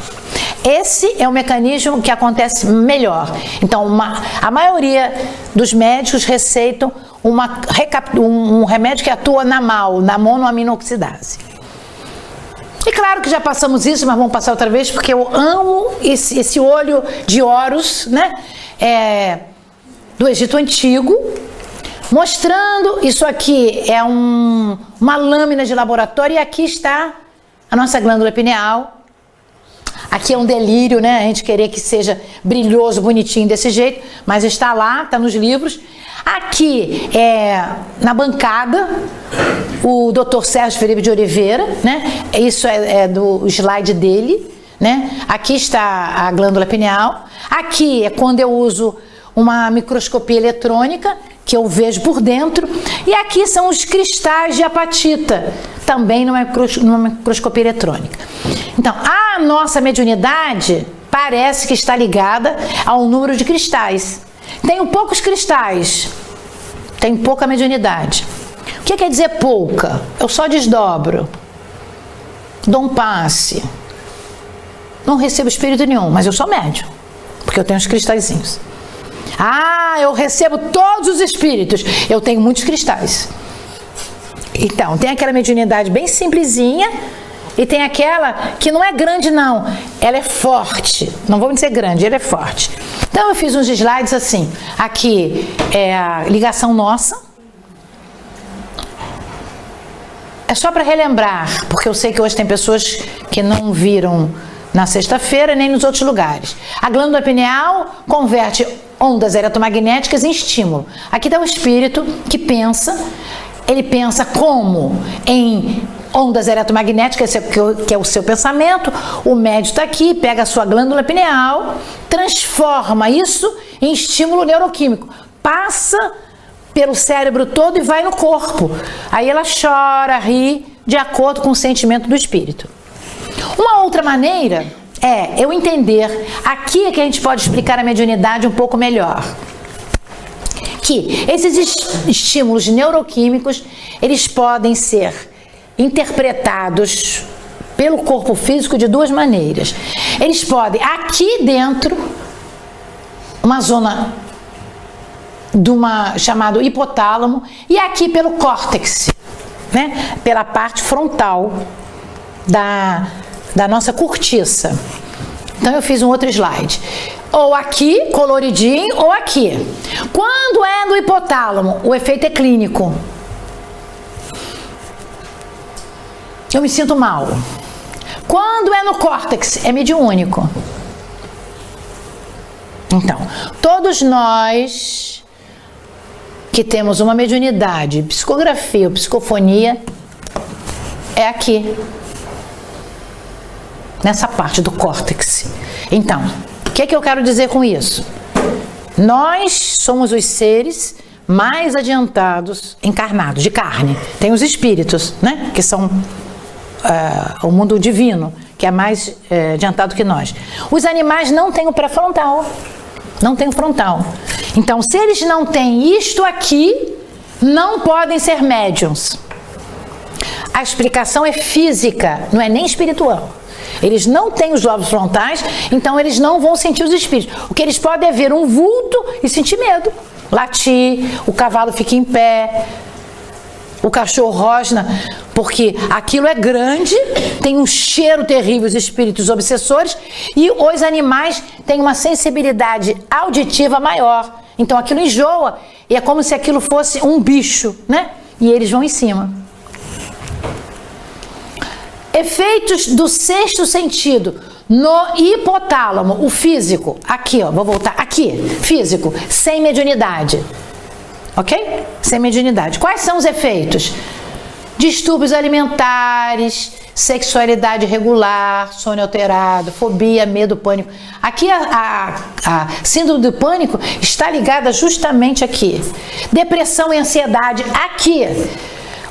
Esse é o mecanismo que acontece melhor. Então, a maioria dos médicos receitam um remédio que atua na MAO, na monoaminoxidase. E claro que já passamos isso, mas vamos passar outra vez, porque eu amo esse olho de Horus, né? Do Egito Antigo, mostrando isso aqui é uma lâmina de laboratório e aqui está a nossa glândula pineal. Aqui é um delírio, né? A gente querer que seja brilhoso, bonitinho desse jeito, mas está lá, está nos livros. Aqui, na bancada, o Dr. Sérgio Felipe de Oliveira, né? Isso é do slide dele, né? Aqui está a glândula pineal. Aqui é quando eu uso uma microscopia eletrônica, que eu vejo por dentro. E aqui são os cristais de apatita, também numa microscopia eletrônica. Então, a nossa mediunidade parece que está ligada ao número de cristais. Tenho poucos cristais, tenho pouca mediunidade. O que quer dizer pouca? Eu só desdobro, dou um passe, não recebo espírito nenhum, mas eu sou médium, porque eu tenho os cristalzinhos. Ah, eu recebo todos os espíritos, eu tenho muitos cristais. Então, tem aquela mediunidade bem simplesinha e tem aquela que não é grande não, ela é forte, não vamos dizer grande, ela é forte. Então eu fiz uns slides assim, aqui é a ligação nossa, é só para relembrar, porque eu sei que hoje tem pessoas que não viram na sexta-feira nem nos outros lugares. A glândula pineal converte ondas eletromagnéticas em estímulo. Aqui está o espírito que pensa, ele pensa como? Em ondas eletromagnéticas, que é o seu pensamento. O médium está aqui, pega a sua glândula pineal, transforma isso em estímulo neuroquímico, passa pelo cérebro todo e vai no corpo. Aí ela chora, ri, de acordo com o sentimento do espírito. Uma outra maneira é eu entender, aqui é que a gente pode explicar a mediunidade um pouco melhor, que esses estímulos neuroquímicos, eles podem ser interpretados pelo corpo físico de duas maneiras. Eles podem, aqui dentro, uma zona chamado hipotálamo, e aqui pelo córtex, né? Pela parte frontal da nossa cortiça. Então eu fiz um outro slide. Ou aqui, coloridinho, ou aqui. Quando é no hipotálamo, o efeito é clínico. Eu me sinto mal. Quando é no córtex, é mediúnico. Então, todos nós que temos uma mediunidade, psicografia ou psicofonia, é aqui, nessa parte do córtex. Então, o que é que eu quero dizer com isso? Nós somos os seres mais adiantados, encarnados, de carne. Tem os espíritos, né? Que são o mundo divino, que é mais adiantado que nós. Os animais não têm o pré-frontal, não têm o frontal. Então, se eles não têm isto aqui, não podem ser médiums. A explicação é física, não é nem espiritual. Eles não têm os lobos frontais, então eles não vão sentir os espíritos. O que eles podem é ver um vulto e sentir medo. Latir, o cavalo fica em pé, o cachorro rosna, porque aquilo é grande, tem um cheiro terrível, os espíritos obsessores, e os animais têm uma sensibilidade auditiva maior. Então aquilo enjoa, e é como se aquilo fosse um bicho, né? E eles vão em cima. Efeitos do sexto sentido no hipotálamo, o físico, aqui ó, vou voltar, aqui, físico, sem mediunidade, ok? Sem mediunidade. Quais são os efeitos? Distúrbios alimentares, sexualidade irregular, sono alterado, fobia, medo, pânico. Aqui a síndrome do pânico está ligada justamente aqui. Depressão e ansiedade, aqui.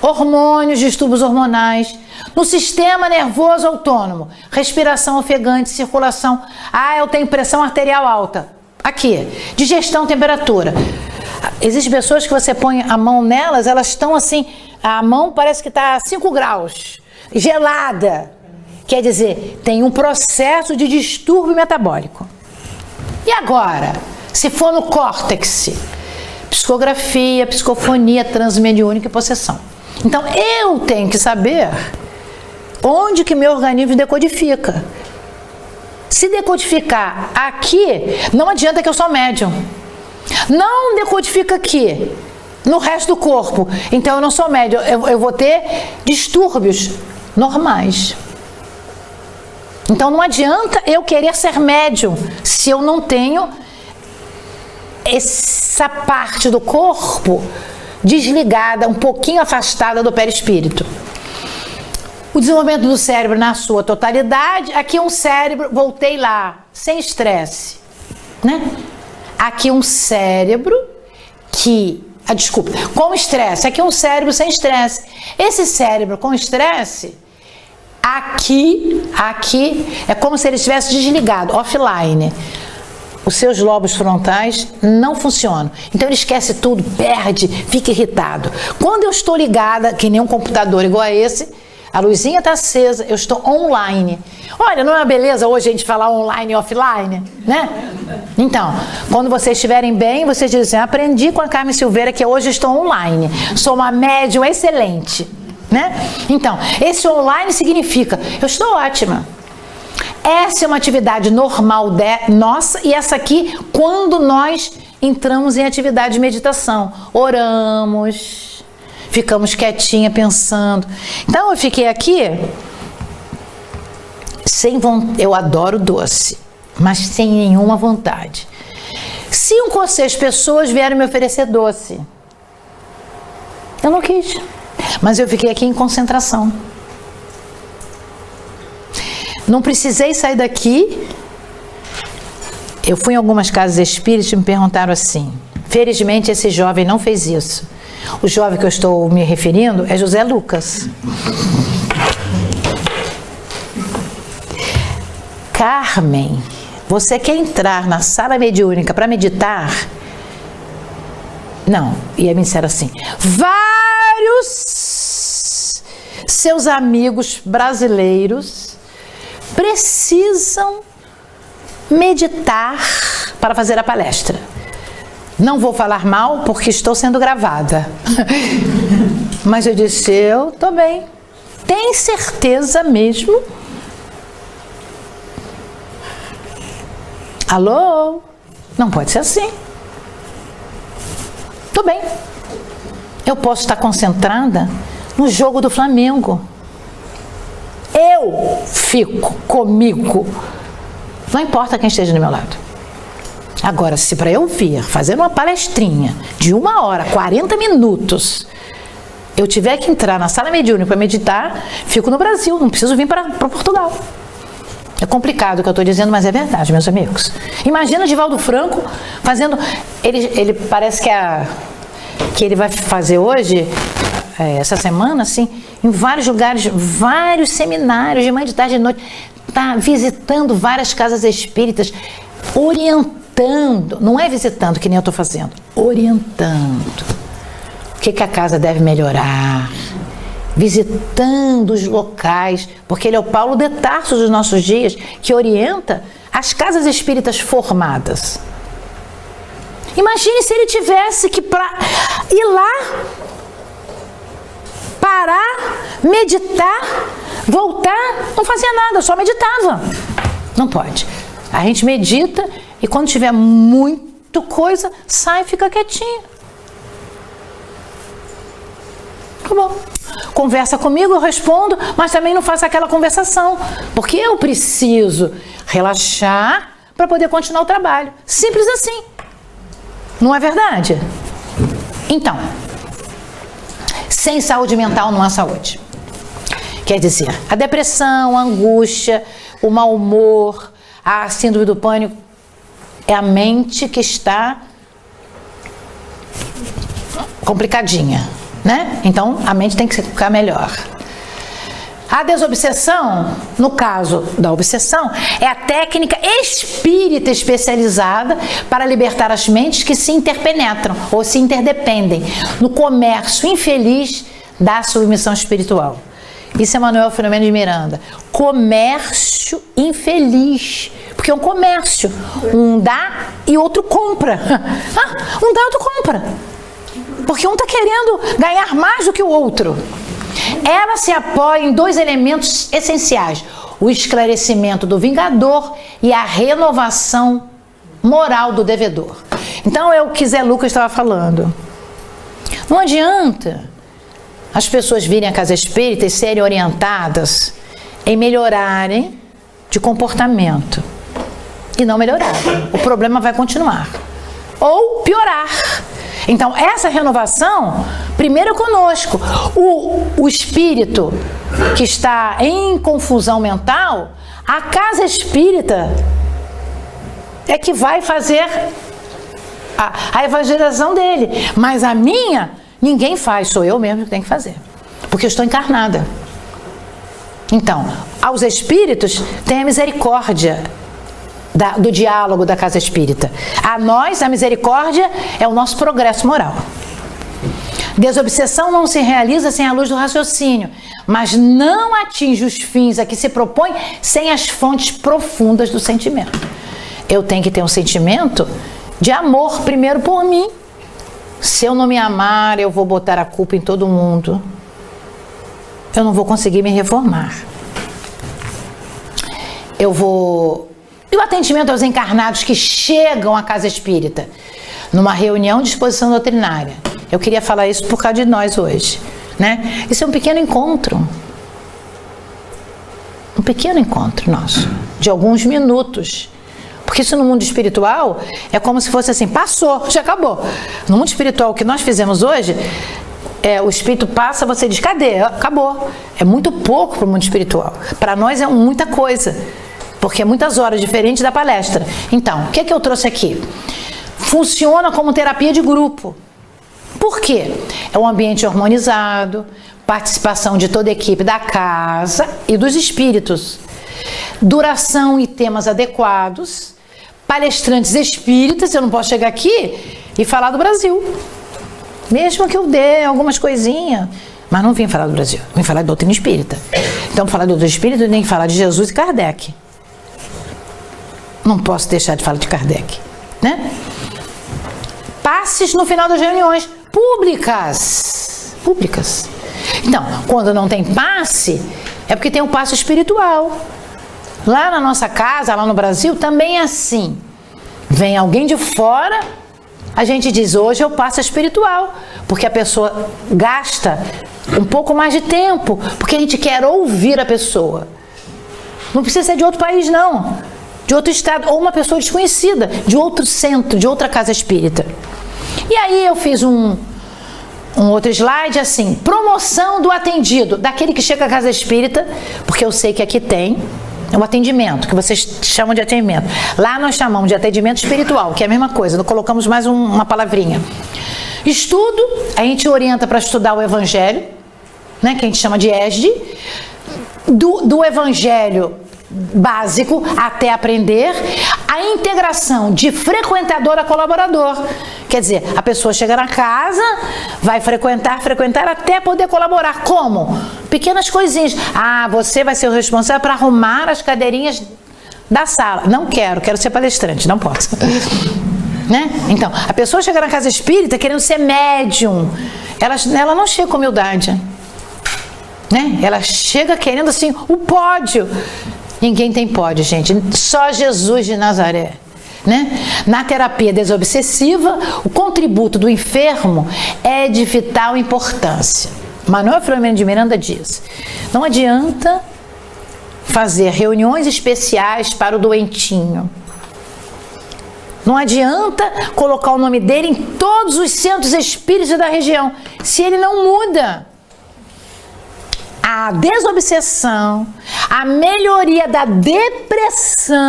Hormônios, distúrbios hormonais. No sistema nervoso autônomo, respiração ofegante, circulação. Ah, eu tenho pressão arterial alta. Aqui. Digestão, temperatura. Existem pessoas que você põe a mão nelas, elas estão assim, a mão parece que está a 5 graus, gelada. Quer dizer, tem um processo de distúrbio metabólico. E agora, se for no córtex, psicografia, psicofonia, transmediúnica e possessão. Então, eu tenho que saber onde que meu organismo decodifica. Se decodificar aqui, não adianta que eu sou médium. Não decodifica aqui, no resto do corpo. Então eu não sou médium, eu vou ter distúrbios normais. Então não adianta eu querer ser médium se eu não tenho essa parte do corpo desligada, um pouquinho afastada do perispírito. O desenvolvimento do cérebro na sua totalidade, aqui um cérebro, voltei lá, sem estresse, né? Aqui um cérebro que, com estresse, aqui um cérebro sem estresse. Esse cérebro com estresse, aqui é como se ele estivesse desligado, offline. Os seus lobos frontais não funcionam. Então ele esquece tudo, perde, fica irritado. Quando eu estou ligada, que nem um computador igual a esse, a luzinha está acesa, eu estou online. Olha, não é uma beleza hoje a gente falar online e offline, né? Então, quando vocês estiverem bem, vocês dizem, aprendi com a Carmen Silveira que hoje estou online. Sou uma médium excelente, né? Então, esse online significa, eu estou ótima. Essa é uma atividade normal nossa e essa aqui, quando nós entramos em atividade de meditação, oramos, ficamos quietinha pensando. Então eu fiquei aqui sem vontade. Eu adoro doce, mas sem nenhuma vontade. 5 ou 6 pessoas vieram me oferecer doce. Eu não quis, mas eu fiquei aqui em concentração. Não precisei sair daqui. Eu fui em algumas casas espíritas e me perguntaram assim. Felizmente esse jovem não fez isso. O jovem que eu estou me referindo é José Lucas. Carmen, você quer entrar na sala mediúnica para meditar? Não, e aí me disseram assim, vários seus amigos brasileiros precisam meditar para fazer a palestra. Não vou falar mal porque estou sendo gravada. Mas eu disse, eu estou bem. Tem certeza mesmo? Alô? Não pode ser assim. Estou bem. Eu posso estar concentrada no jogo do Flamengo. Eu fico comigo. Não importa quem esteja do meu lado. Agora, se para eu vir fazer uma palestrinha de 1 hora, 40 minutos, eu tiver que entrar na sala mediúnica para meditar, fico no Brasil, não preciso vir para Portugal. É complicado o que eu estou dizendo, mas é verdade, meus amigos. Imagina Divaldo Franco fazendo... Ele parece que ele vai fazer hoje, essa semana, assim, em vários lugares, vários seminários de manhã, de tarde, de noite, está visitando várias casas espíritas, orientando, não é visitando que nem eu estou fazendo, orientando. que a casa deve melhorar, visitando os locais, porque ele é o Paulo de Tarso dos nossos dias, que orienta as casas espíritas formadas. Imagine se ele tivesse que ir lá, parar, meditar, voltar, não fazia nada, só meditava. Não pode. A gente medita e quando tiver muito coisa, sai e fica quietinho. Tá bom. Conversa comigo, eu respondo, mas também não faço aquela conversação, porque eu preciso relaxar para poder continuar o trabalho. Simples assim. Não é verdade? Então, sem saúde mental não há saúde. Quer dizer, a depressão, a angústia, o mau humor, a síndrome do pânico, é a mente que está complicadinha, né? Então, a mente tem que ficar melhor. A desobsessão, no caso da obsessão, é a técnica espírita especializada para libertar as mentes que se interpenetram ou se interdependem no comércio infeliz da submissão espiritual. Isso é Manuel Filomeno de Miranda. Comércio infeliz. Porque é um comércio. Um dá e outro compra. Um dá e outro compra. Porque um está querendo ganhar mais do que o outro. Ela se apoia em dois elementos essenciais: o esclarecimento do vingador e a renovação moral do devedor. Então é o que Zé Lucas estava falando. Não adianta as pessoas virem à casa espírita e serem orientadas em melhorarem de comportamento e não melhorarem. O problema vai continuar ou piorar. Então, essa renovação, primeiro conosco. O espírito que está em confusão mental, a casa espírita é que vai fazer a evangelização dele. Mas a minha, ninguém faz, sou eu mesmo que tenho que fazer. Porque eu estou encarnada. Então, aos espíritos, tem a misericórdia do diálogo da casa espírita. A nós, a misericórdia é o nosso progresso moral. Desobsessão não se realiza sem a luz do raciocínio, mas não atinge os fins a que se propõe sem as fontes profundas do sentimento. Eu tenho que ter um sentimento de amor primeiro por mim. Se eu não me amar, eu vou botar a culpa em todo mundo. Eu não vou conseguir me reformar. E o atendimento aos encarnados que chegam à casa espírita, numa reunião de exposição doutrinária. Eu queria falar isso por causa de nós hoje, né? Isso é um pequeno encontro. Um pequeno encontro nosso, de alguns minutos. Porque isso no mundo espiritual é como se fosse assim, passou, já acabou. No mundo espiritual, o que nós fizemos hoje, o espírito passa, você diz, cadê? Acabou. É muito pouco para o mundo espiritual. Para nós é muita coisa. Porque é muitas horas, diferente da palestra. Então, o que é que eu trouxe aqui? Funciona como terapia de grupo. Por quê? É um ambiente harmonizado, participação de toda a equipe da casa e dos espíritos. Duração e temas adequados. Palestrantes espíritas, eu não posso chegar aqui e falar do Brasil. Mesmo que eu dê algumas coisinhas, mas não vim falar do Brasil, vim falar de doutrina espírita. Então, para falar de doutrina espírita, eu tenho que falar de Jesus e Kardec. Não posso deixar de falar de Kardec, né? Passes no final das reuniões públicas. Então, quando não tem passe, é porque tem um passe espiritual. Lá na nossa casa, lá no Brasil, também é assim. Vem alguém de fora, a gente diz, hoje é o passe espiritual, porque a pessoa gasta um pouco mais de tempo, porque a gente quer ouvir a pessoa. Não precisa ser de outro país, não. De outro estado, ou uma pessoa desconhecida, de outro centro, de outra casa espírita. E aí eu fiz um outro slide assim, promoção do atendido, daquele que chega à casa espírita, porque eu sei que aqui tem o atendimento, que vocês chamam de atendimento. Lá nós chamamos de atendimento espiritual, que é a mesma coisa, não colocamos mais uma palavrinha. Estudo, a gente orienta para estudar o Evangelho, né, que a gente chama de ESD, do Evangelho básico até aprender, a integração de frequentador a colaborador. Quer dizer, a pessoa chega na casa, vai frequentar até poder colaborar. Como? Pequenas coisinhas. Ah, você vai ser o responsável para arrumar as cadeirinhas da sala. Não quero ser palestrante, não posso. Né? Então, a pessoa chega na casa espírita querendo ser médium. Ela não chega com humildade. Né? Ela chega querendo assim, o pódio. Ninguém tem pódio, gente. Só Jesus de Nazaré. Né? Na terapia desobsessiva, o contributo do enfermo é de vital importância. Manuel Filomeno de Miranda diz: não adianta fazer reuniões especiais para o doentinho. Não adianta colocar o nome dele em todos os centros espíritas da região, se ele não muda. A desobsessão, a melhoria da depressão,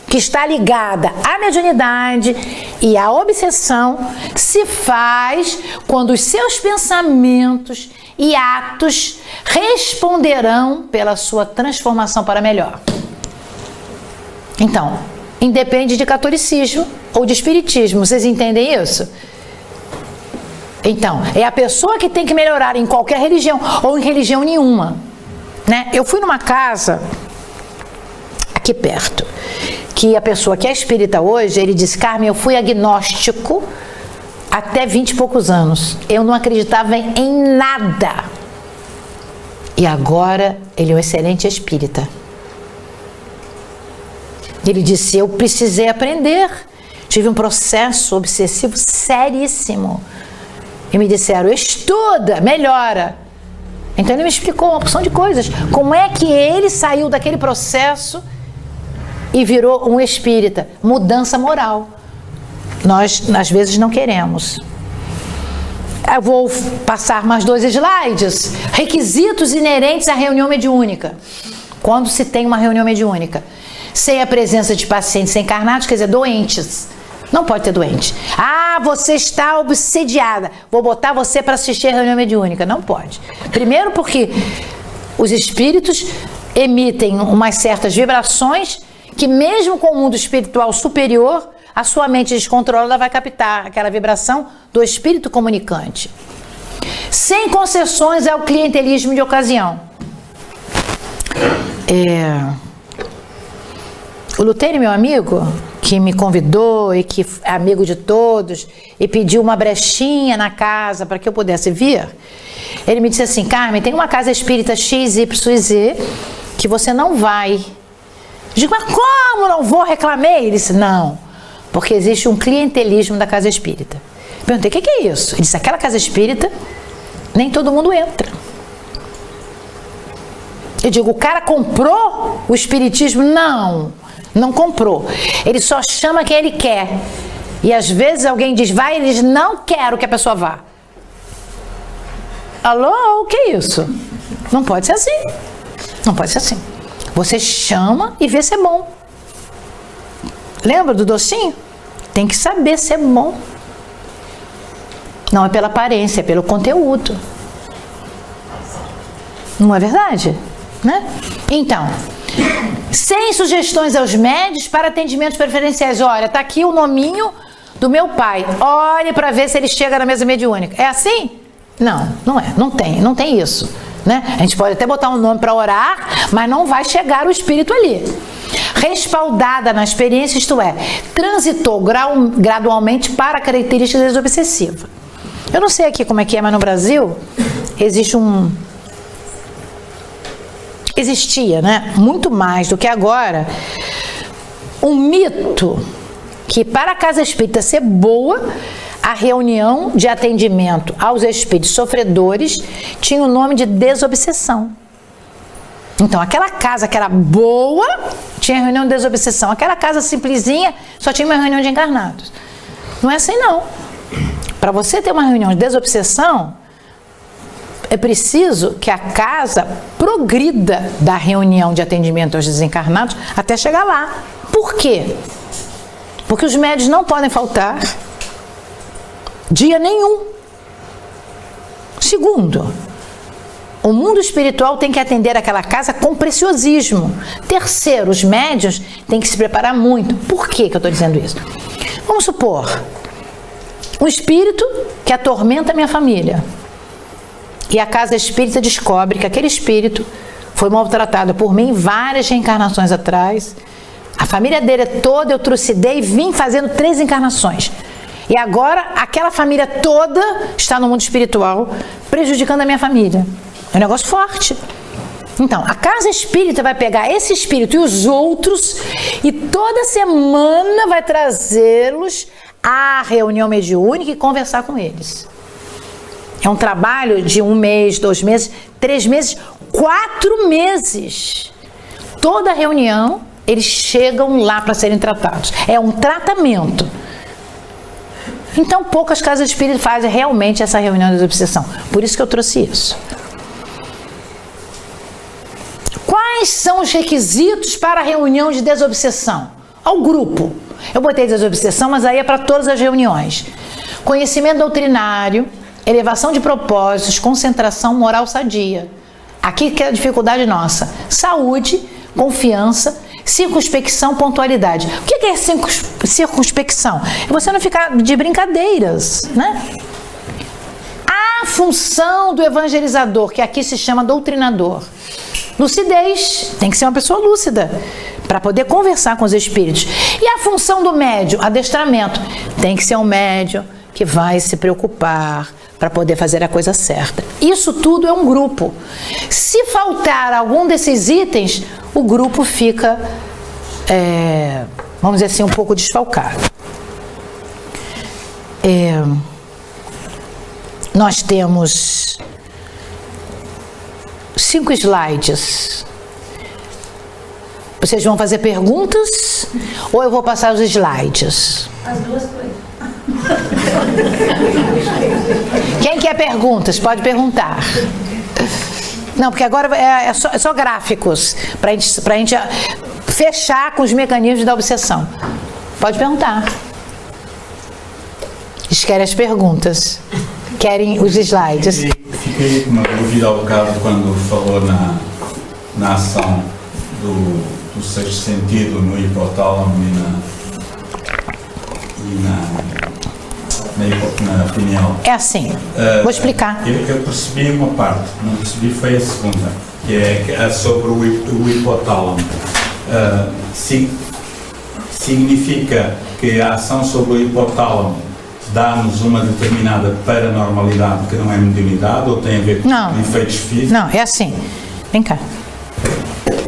que está ligada à mediunidade e à obsessão, se faz quando os seus pensamentos e atos responderão pela sua transformação para melhor. Então, independe de catolicismo ou de espiritismo, vocês entendem isso? Então, é a pessoa que tem que melhorar em qualquer religião ou em religião nenhuma, né? Eu fui numa casa aqui perto, que a pessoa que é espírita hoje, ele disse: Carmen, eu fui agnóstico até 20 e poucos anos. Eu não acreditava em nada. E agora ele é um excelente espírita. Ele disse: eu precisei aprender. Tive um processo obsessivo seríssimo. E me disseram: estuda, melhora. Então ele me explicou uma porção de coisas. Como é que ele saiu daquele processo e virou um espírita? Mudança moral. Nós, às vezes, não queremos. Eu vou passar mais 2 slides. Requisitos inerentes à reunião mediúnica. Quando se tem uma reunião mediúnica? Sem a presença de pacientes encarnados, quer dizer, doentes. Não pode ter doente. Ah, você está obsediada. Vou botar você para assistir a reunião mediúnica. Não pode. Primeiro porque os espíritos emitem umas certas vibrações que mesmo com o mundo espiritual superior, a sua mente descontrolada vai captar aquela vibração do espírito comunicante. Sem concessões ao clientelismo de ocasião. O Lutério, meu amigo, que me convidou e que é amigo de todos e pediu uma brechinha na casa para que eu pudesse vir, ele me disse assim: Carmen, tem uma casa espírita XYZ que você não vai. Eu digo: mas como não vou? Reclamei. Ele disse: não, porque existe um clientelismo da casa espírita. Eu perguntei: o que é isso? Ele disse: aquela casa espírita nem todo mundo entra. Eu digo: o cara comprou o espiritismo? Não comprou. Ele só chama quem ele quer. E às vezes alguém diz vai, ele diz: não quero que a pessoa vá. Alô, o que é isso? Não pode ser assim. Não pode ser assim. Você chama e vê se é bom. Lembra do docinho? Tem que saber se é bom. Não é pela aparência, é pelo conteúdo. Não é verdade? Né? Então, sem sugestões aos médios para atendimentos preferenciais. Olha, tá aqui o nominho do meu pai. Olhe para ver se ele chega na mesa mediúnica. É assim? Não, não é. Não tem isso. Né? A gente pode até botar um nome para orar, mas não vai chegar o espírito ali. Respaldada na experiência, isto é, transitou gradualmente para a característica desobsessiva. Eu não sei aqui como é que é, mas no Brasil existia, né, muito mais do que agora, um mito que para a casa espírita ser boa, a reunião de atendimento aos espíritos sofredores tinha o nome de desobsessão. Então, aquela casa que era boa, tinha reunião de desobsessão. Aquela casa simplesinha, só tinha uma reunião de encarnados. Não é assim, não. Para você ter uma reunião de desobsessão, é preciso que a casa progrida da reunião de atendimento aos desencarnados até chegar lá. Por quê? Porque os médios não podem faltar dia nenhum. Segundo, O mundo espiritual tem que atender aquela casa com preciosismo. Terceiro, os médiuns têm que se preparar muito. Por que eu estou dizendo isso? Vamos supor, um espírito que atormenta a minha família. E a casa espírita descobre que aquele espírito foi maltratado por mim várias reencarnações atrás. A família dele é toda eu trucidei e vim fazendo 3 encarnações. E agora aquela família toda está no mundo espiritual, prejudicando a minha família. É um negócio forte. Então, a casa espírita vai pegar esse espírito e os outros e toda semana vai trazê-los à reunião mediúnica e conversar com eles. É um trabalho de 1 mês, 2 meses, 3 meses, 4 meses. Toda reunião, eles chegam lá para serem tratados. É um tratamento. Então, poucas casas espíritas fazem realmente essa reunião de desobsessão. Por isso que eu trouxe isso. Quais são os requisitos para a reunião de desobsessão? Ao grupo. Eu botei desobsessão, mas aí é para todas as reuniões. Conhecimento doutrinário, elevação de propósitos, concentração moral sadia. Aqui que é a dificuldade nossa. Saúde, confiança, circunspecção, pontualidade. O que é circunspecção? É você não ficar de brincadeiras, né? A função do evangelizador, que aqui se chama doutrinador. Lucidez, tem que ser uma pessoa lúcida para poder conversar com os espíritos. E a função do médium, adestramento, tem que ser um médium que vai se preocupar para poder fazer a coisa certa. Isso tudo é um grupo. Se faltar algum desses itens, o grupo fica, vamos dizer assim, um pouco desfalcado. Nós temos 5 slides. Vocês vão fazer perguntas ou eu vou passar os slides?
As duas coisas.
Quem quer perguntas? Pode perguntar. Não, porque agora é só gráficos, para a gente fechar com os mecanismos da obsessão. Pode perguntar. Eles querem as perguntas. Querem os slides.
Fiquei com uma dúvida ao bocado quando falou na ação do sexto sentido no hipotálamo e na pineal.
É assim, vou explicar.
Eu percebi uma parte, não percebi foi a segunda, que é sobre o hipotálamo. Significa que a ação sobre o hipotálamo dá-nos uma determinada paranormalidade que não é mediunidade ou tem a ver com efeitos físicos? Não,
é assim. Vem cá.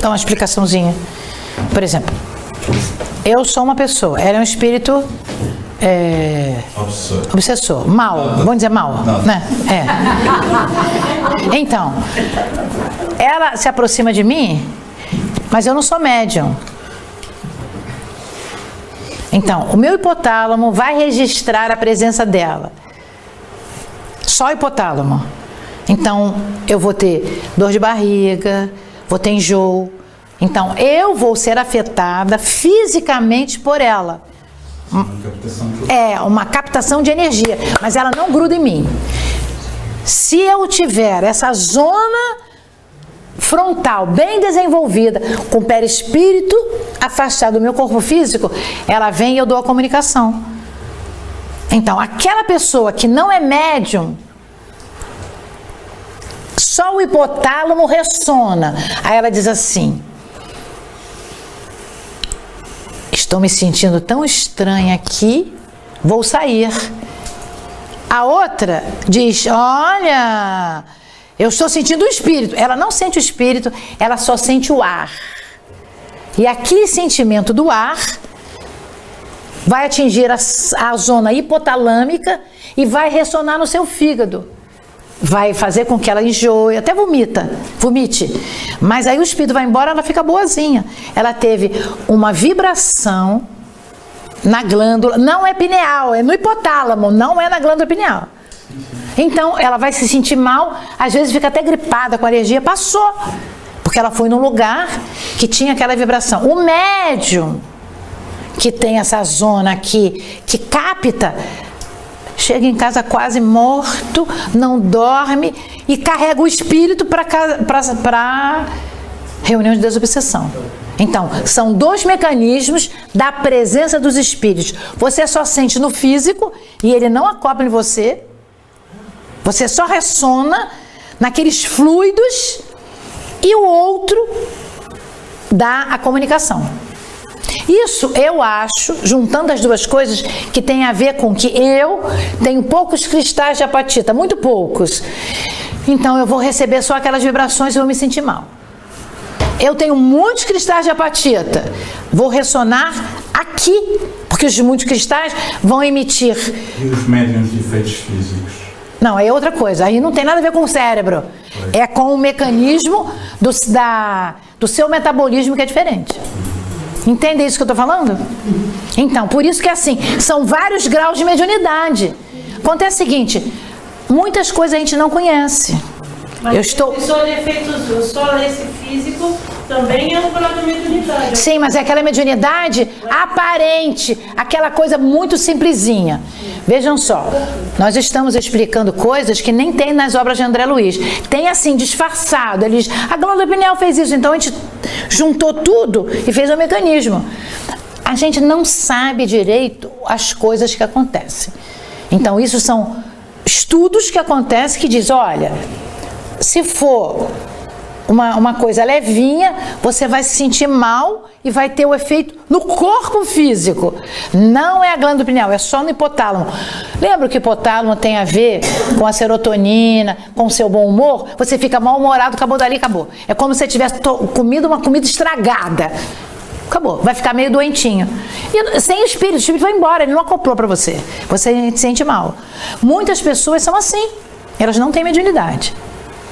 Dá uma explicaçãozinha. Por exemplo, eu sou uma pessoa, ela é um espírito obsessor. Mal, vamos dizer mal, né? Então, ela se aproxima de mim, mas eu não sou médium. Então, o meu hipotálamo vai registrar a presença dela. Só o hipotálamo. Então, eu vou ter dor de barriga, vou ter enjoo. Então, eu vou ser afetada fisicamente por ela. É uma captação de energia, mas ela não gruda em mim. Se eu tiver essa zona frontal bem desenvolvida, com o perispírito afastado do meu corpo físico, ela vem e eu dou a comunicação. Então, aquela pessoa que não é médium, só o hipotálamo ressona. Aí ela diz assim: estou me sentindo tão estranha aqui, vou sair. A outra diz: olha, eu estou sentindo o espírito. Ela não sente o espírito, ela só sente o ar. E aquele sentimento do ar vai atingir a zona hipotalâmica e vai ressonar no seu fígado. Vai fazer com que ela enjoe, até vomite. Mas aí o espírito vai embora, ela fica boazinha. Ela teve uma vibração na glândula, não é pineal, é no hipotálamo, não é na glândula pineal. Então, ela vai se sentir mal, às vezes fica até gripada com alergia, passou, porque ela foi num lugar que tinha aquela vibração. O médium, que tem essa zona aqui, que capta, chega em casa quase morto, não dorme e carrega o espírito para reunião de desobsessão. Então, são 2 mecanismos da presença dos espíritos. Você só sente no físico e ele não acopla em você. Você só ressona naqueles fluidos e o outro dá a comunicação. Isso eu acho, juntando as duas coisas, que tem a ver com que eu tenho poucos cristais de apatita, muito poucos. Então eu vou receber só aquelas vibrações e vou me sentir mal. Eu tenho muitos cristais de apatita, vou ressonar aqui, porque os muitos cristais vão emitir.
E os médiuns de efeitos físicos?
Não, é outra coisa, aí não tem nada a ver com o cérebro, é com o mecanismo do seu metabolismo que é diferente. Entende isso que eu estou falando? Então, por isso que assim, são vários graus de mediunidade. Acontece o seguinte, muitas coisas a gente não conhece.
Mas só de efeitos, só esse físico também é um grau de mediunidade.
Sim, mas é aquela mediunidade aparente, aquela coisa muito simplesinha. Vejam só, nós estamos explicando coisas que nem tem nas obras de André Luiz. Tem assim, disfarçado. Eles, a glândula pineal fez isso, então a gente juntou tudo e fez um mecanismo. A gente não sabe direito as coisas que acontecem. Então, isso são estudos que acontecem que diz, olha, se for uma coisa levinha, você vai se sentir mal e vai ter o efeito no corpo físico. Não é a glândula pineal, é só no hipotálamo. Lembra que o hipotálamo tem a ver com a serotonina, com o seu bom humor? Você fica mal-humorado, acabou dali, acabou. É como se você tivesse comido uma comida estragada. Acabou, vai ficar meio doentinho. E sem o espírito vai embora, ele não acoplou para você. Você se sente mal. Muitas pessoas são assim, elas não têm mediunidade.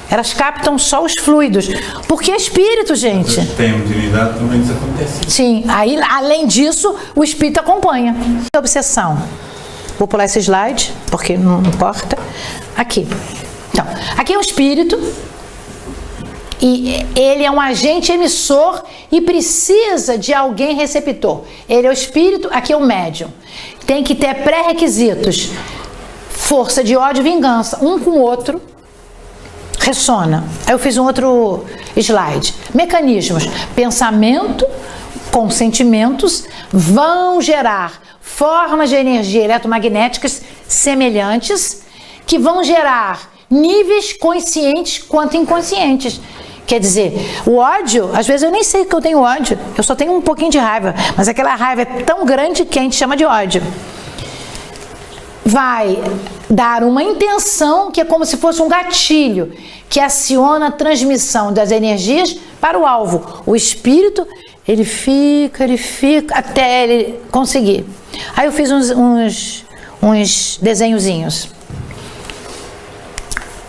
Elas captam só os fluidos. Porque é espírito, gente.
Se tem mediunidade, também isso acontece.
Sim, aí além disso, o espírito acompanha. Obsessão. Vou pular esse slide, porque não importa. Aqui. Então, aqui é um espírito. E ele é um agente emissor e precisa de alguém receptor. Ele é o espírito, aqui é o médium. Tem que ter pré-requisitos. Força de ódio e vingança. Um com o outro. Ressona. Aí eu fiz um outro slide. Mecanismos. Pensamento com sentimentos vão gerar formas de energia eletromagnéticas semelhantes que vão gerar níveis conscientes quanto inconscientes. Quer dizer, o ódio, às vezes eu nem sei que eu tenho ódio, eu só tenho um pouquinho de raiva, mas aquela raiva é tão grande que a gente chama de ódio. Vai dar uma intenção que é como se fosse um gatilho que aciona a transmissão das energias para o alvo. O espírito, ele fica até ele conseguir. Aí eu fiz uns desenhozinhos.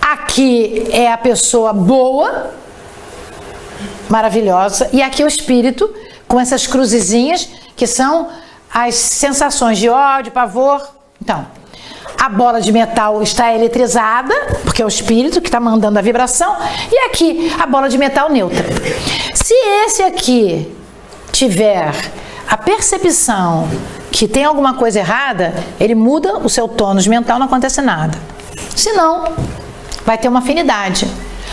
Aqui é a pessoa boa, maravilhosa, e aqui é o espírito com essas cruzezinhas que são as sensações de ódio, pavor. Então, a bola de metal está eletrizada, porque é o espírito que está mandando a vibração, e aqui a bola de metal neutra. Se esse aqui tiver a percepção que tem alguma coisa errada, ele muda o seu tônus mental, não acontece nada. Se não, vai ter uma afinidade.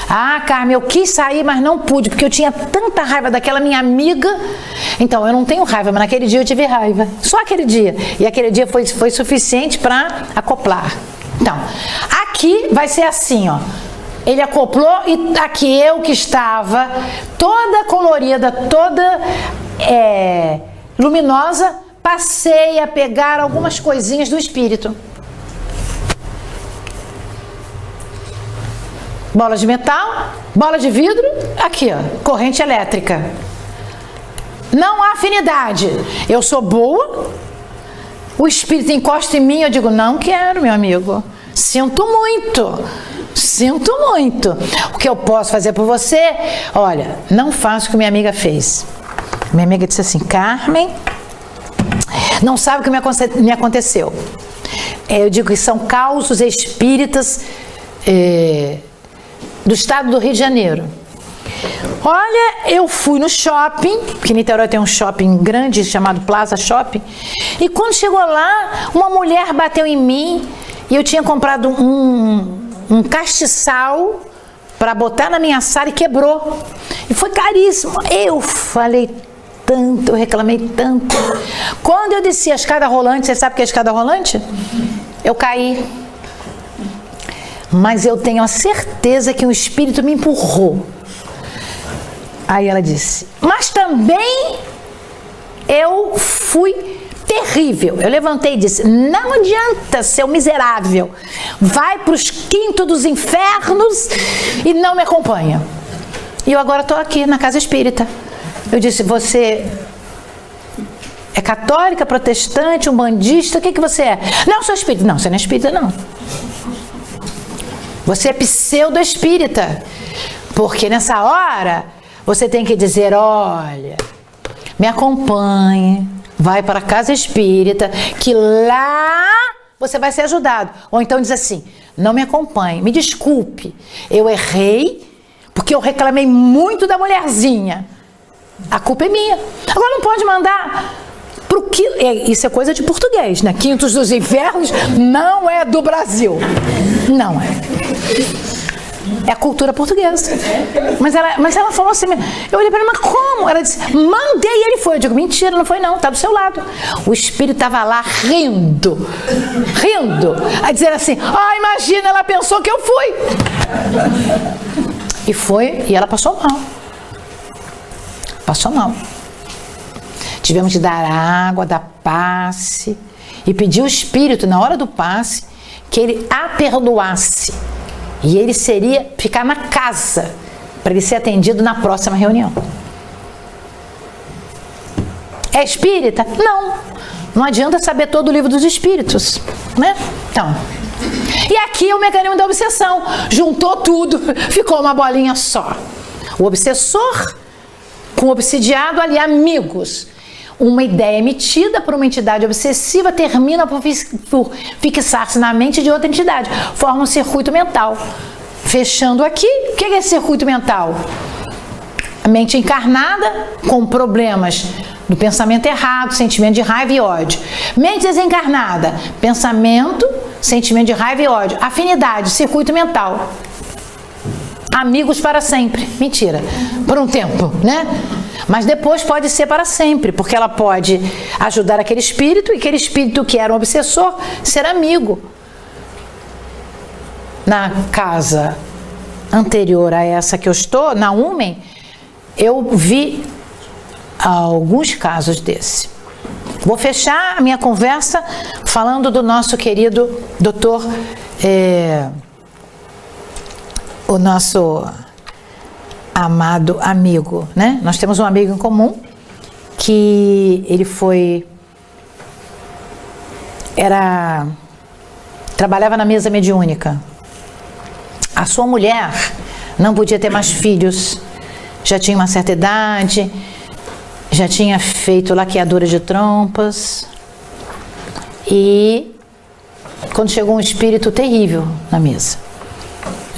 Ah, Carmen, eu quis sair, mas não pude, porque eu tinha tanta raiva daquela minha amiga. Então, eu não tenho raiva, mas naquele dia eu tive raiva. Só aquele dia. E aquele dia foi suficiente para acoplar. Então, aqui vai ser assim, ó. Ele acoplou e aqui eu que estava toda colorida, toda luminosa, passei a pegar algumas coisinhas do espírito. Bola de metal, bola de vidro, aqui ó, corrente elétrica. Não há afinidade. Eu sou boa, o espírito encosta em mim, eu digo, não quero, meu amigo. Sinto muito. O que eu posso fazer por você? Olha, não faço o que minha amiga fez. Minha amiga disse assim, Carmen, não sabe o que me aconteceu. Eu digo que são causos espíritas do estado do Rio de Janeiro. Olha, eu fui no shopping, porque em Niterói tem um shopping grande chamado Plaza Shopping, e quando chegou lá, uma mulher bateu em mim E eu tinha comprado um castiçal para botar na minha sala e quebrou. E foi caríssimo. Eu falei tanto, eu reclamei tanto. Quando eu desci a escada rolante, você sabe o que é a escada rolante? Eu caí. Mas eu tenho a certeza que o Espírito me empurrou. Aí ela disse, mas também eu fui terrível. Eu levantei e disse, não adianta, seu miserável. Vai para os quintos dos infernos e não me acompanha. E eu agora estou aqui na casa espírita. Eu disse, você é católica, protestante, umbandista, o que você é? Não, sou espírita. Não, você não é espírita, não. Você é pseudo-espírita. Porque nessa hora, você tem que dizer, olha, me acompanhe, vai para a casa espírita, que lá você vai ser ajudado. Ou então diz assim, não me acompanhe, me desculpe, eu errei, porque eu reclamei muito da mulherzinha. A culpa é minha. Agora não pode mandar pro que... Isso é coisa de português, né? Quintos dos Infernos não é do Brasil. Não é. É a cultura portuguesa. Mas ela falou assim, eu olhei para ela, mas como? Ela disse, mandei e ele foi. Eu digo, mentira, não foi não, tá do seu lado. O espírito estava lá rindo. A dizer assim, imagina, ela pensou que eu fui. E foi, e ela passou mal. Passou mal. Tivemos de dar água, dar passe, e pedir ao espírito, na hora do passe, que ele a perdoasse. E ele seria ficar na casa, para ele ser atendido na próxima reunião. É espírita? Não. Não adianta saber todo o livro dos espíritos, né? Então, e aqui é o mecanismo da obsessão. Juntou tudo, ficou uma bolinha só. O obsessor com o obsidiado ali, amigos. Uma ideia emitida por uma entidade obsessiva termina por fixar-se na mente de outra entidade. Forma um circuito mental. Fechando aqui, o que é esse circuito mental? A mente encarnada com problemas do pensamento errado, sentimento de raiva e ódio. Mente desencarnada, pensamento, sentimento de raiva e ódio. Afinidade, circuito mental. Amigos para sempre. Mentira. Por um tempo, né? Mas depois pode ser para sempre, porque ela pode ajudar aquele espírito, e aquele espírito que era um obsessor ser amigo. Na casa anterior a essa que eu estou, na UMEN, eu vi alguns casos desse. Vou fechar a minha conversa falando do nosso querido doutor, o nosso amado amigo, né? Nós temos um amigo em comum que ele trabalhava na mesa mediúnica. A sua mulher não podia ter mais filhos, já tinha uma certa idade, já tinha feito laqueadura de trompas, e quando chegou um espírito terrível na mesa,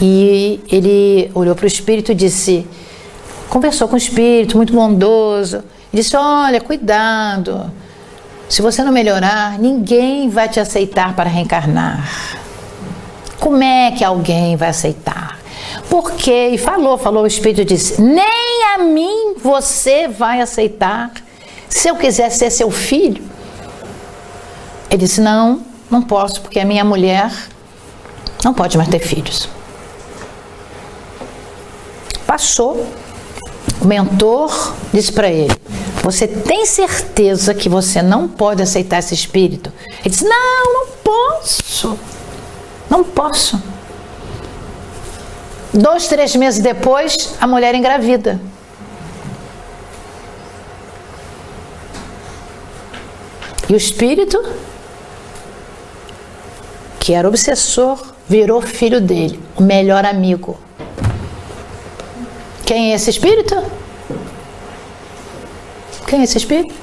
e ele olhou para o espírito e disse, conversou com o espírito, muito bondoso, e disse, olha, cuidado, se você não melhorar, ninguém vai te aceitar para reencarnar. Como é que alguém vai aceitar? Porque, e falou, o espírito disse, nem a mim você vai aceitar, se eu quiser ser seu filho. Ele disse, não posso, porque a minha mulher não pode mais ter filhos. Passou, o mentor disse para ele, você tem certeza que você não pode aceitar esse espírito? Ele disse, não posso. 2, 3 meses depois, a mulher engravida. E o espírito, que era obsessor, virou filho dele, o melhor amigo. Quem é esse espírito? Quem é esse espírito?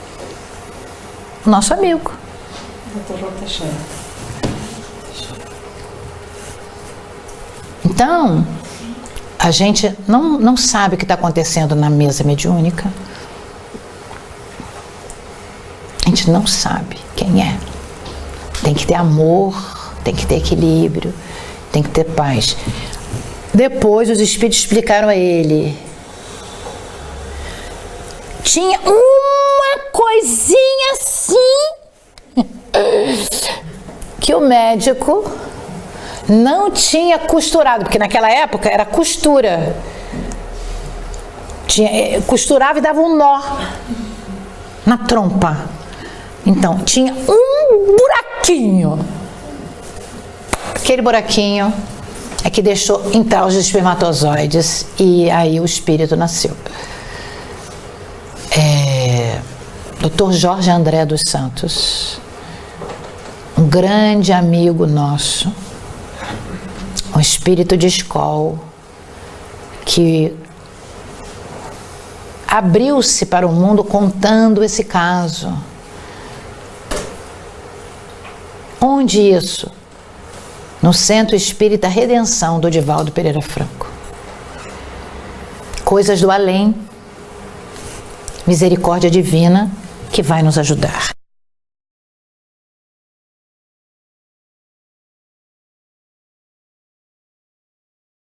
O nosso amigo. Então, a gente não sabe o que está acontecendo na mesa mediúnica. A gente não sabe quem é. Tem que ter amor, tem que ter equilíbrio, tem que ter paz. Depois os espíritos explicaram a ele. Tinha uma coisinha assim que o médico não tinha costurado, porque naquela época era costura. Costurava e dava um nó na trompa. Então, tinha um buraquinho. Aquele buraquinho é que deixou entrar os espermatozoides e aí o espírito nasceu. Dr. Jorge André dos Santos, um grande amigo nosso, um espírito de escola que abriu-se para o mundo contando esse caso. Onde isso? No Centro Espírita Redenção do Divaldo Pereira Franco. Coisas do além, misericórdia divina que vai nos ajudar.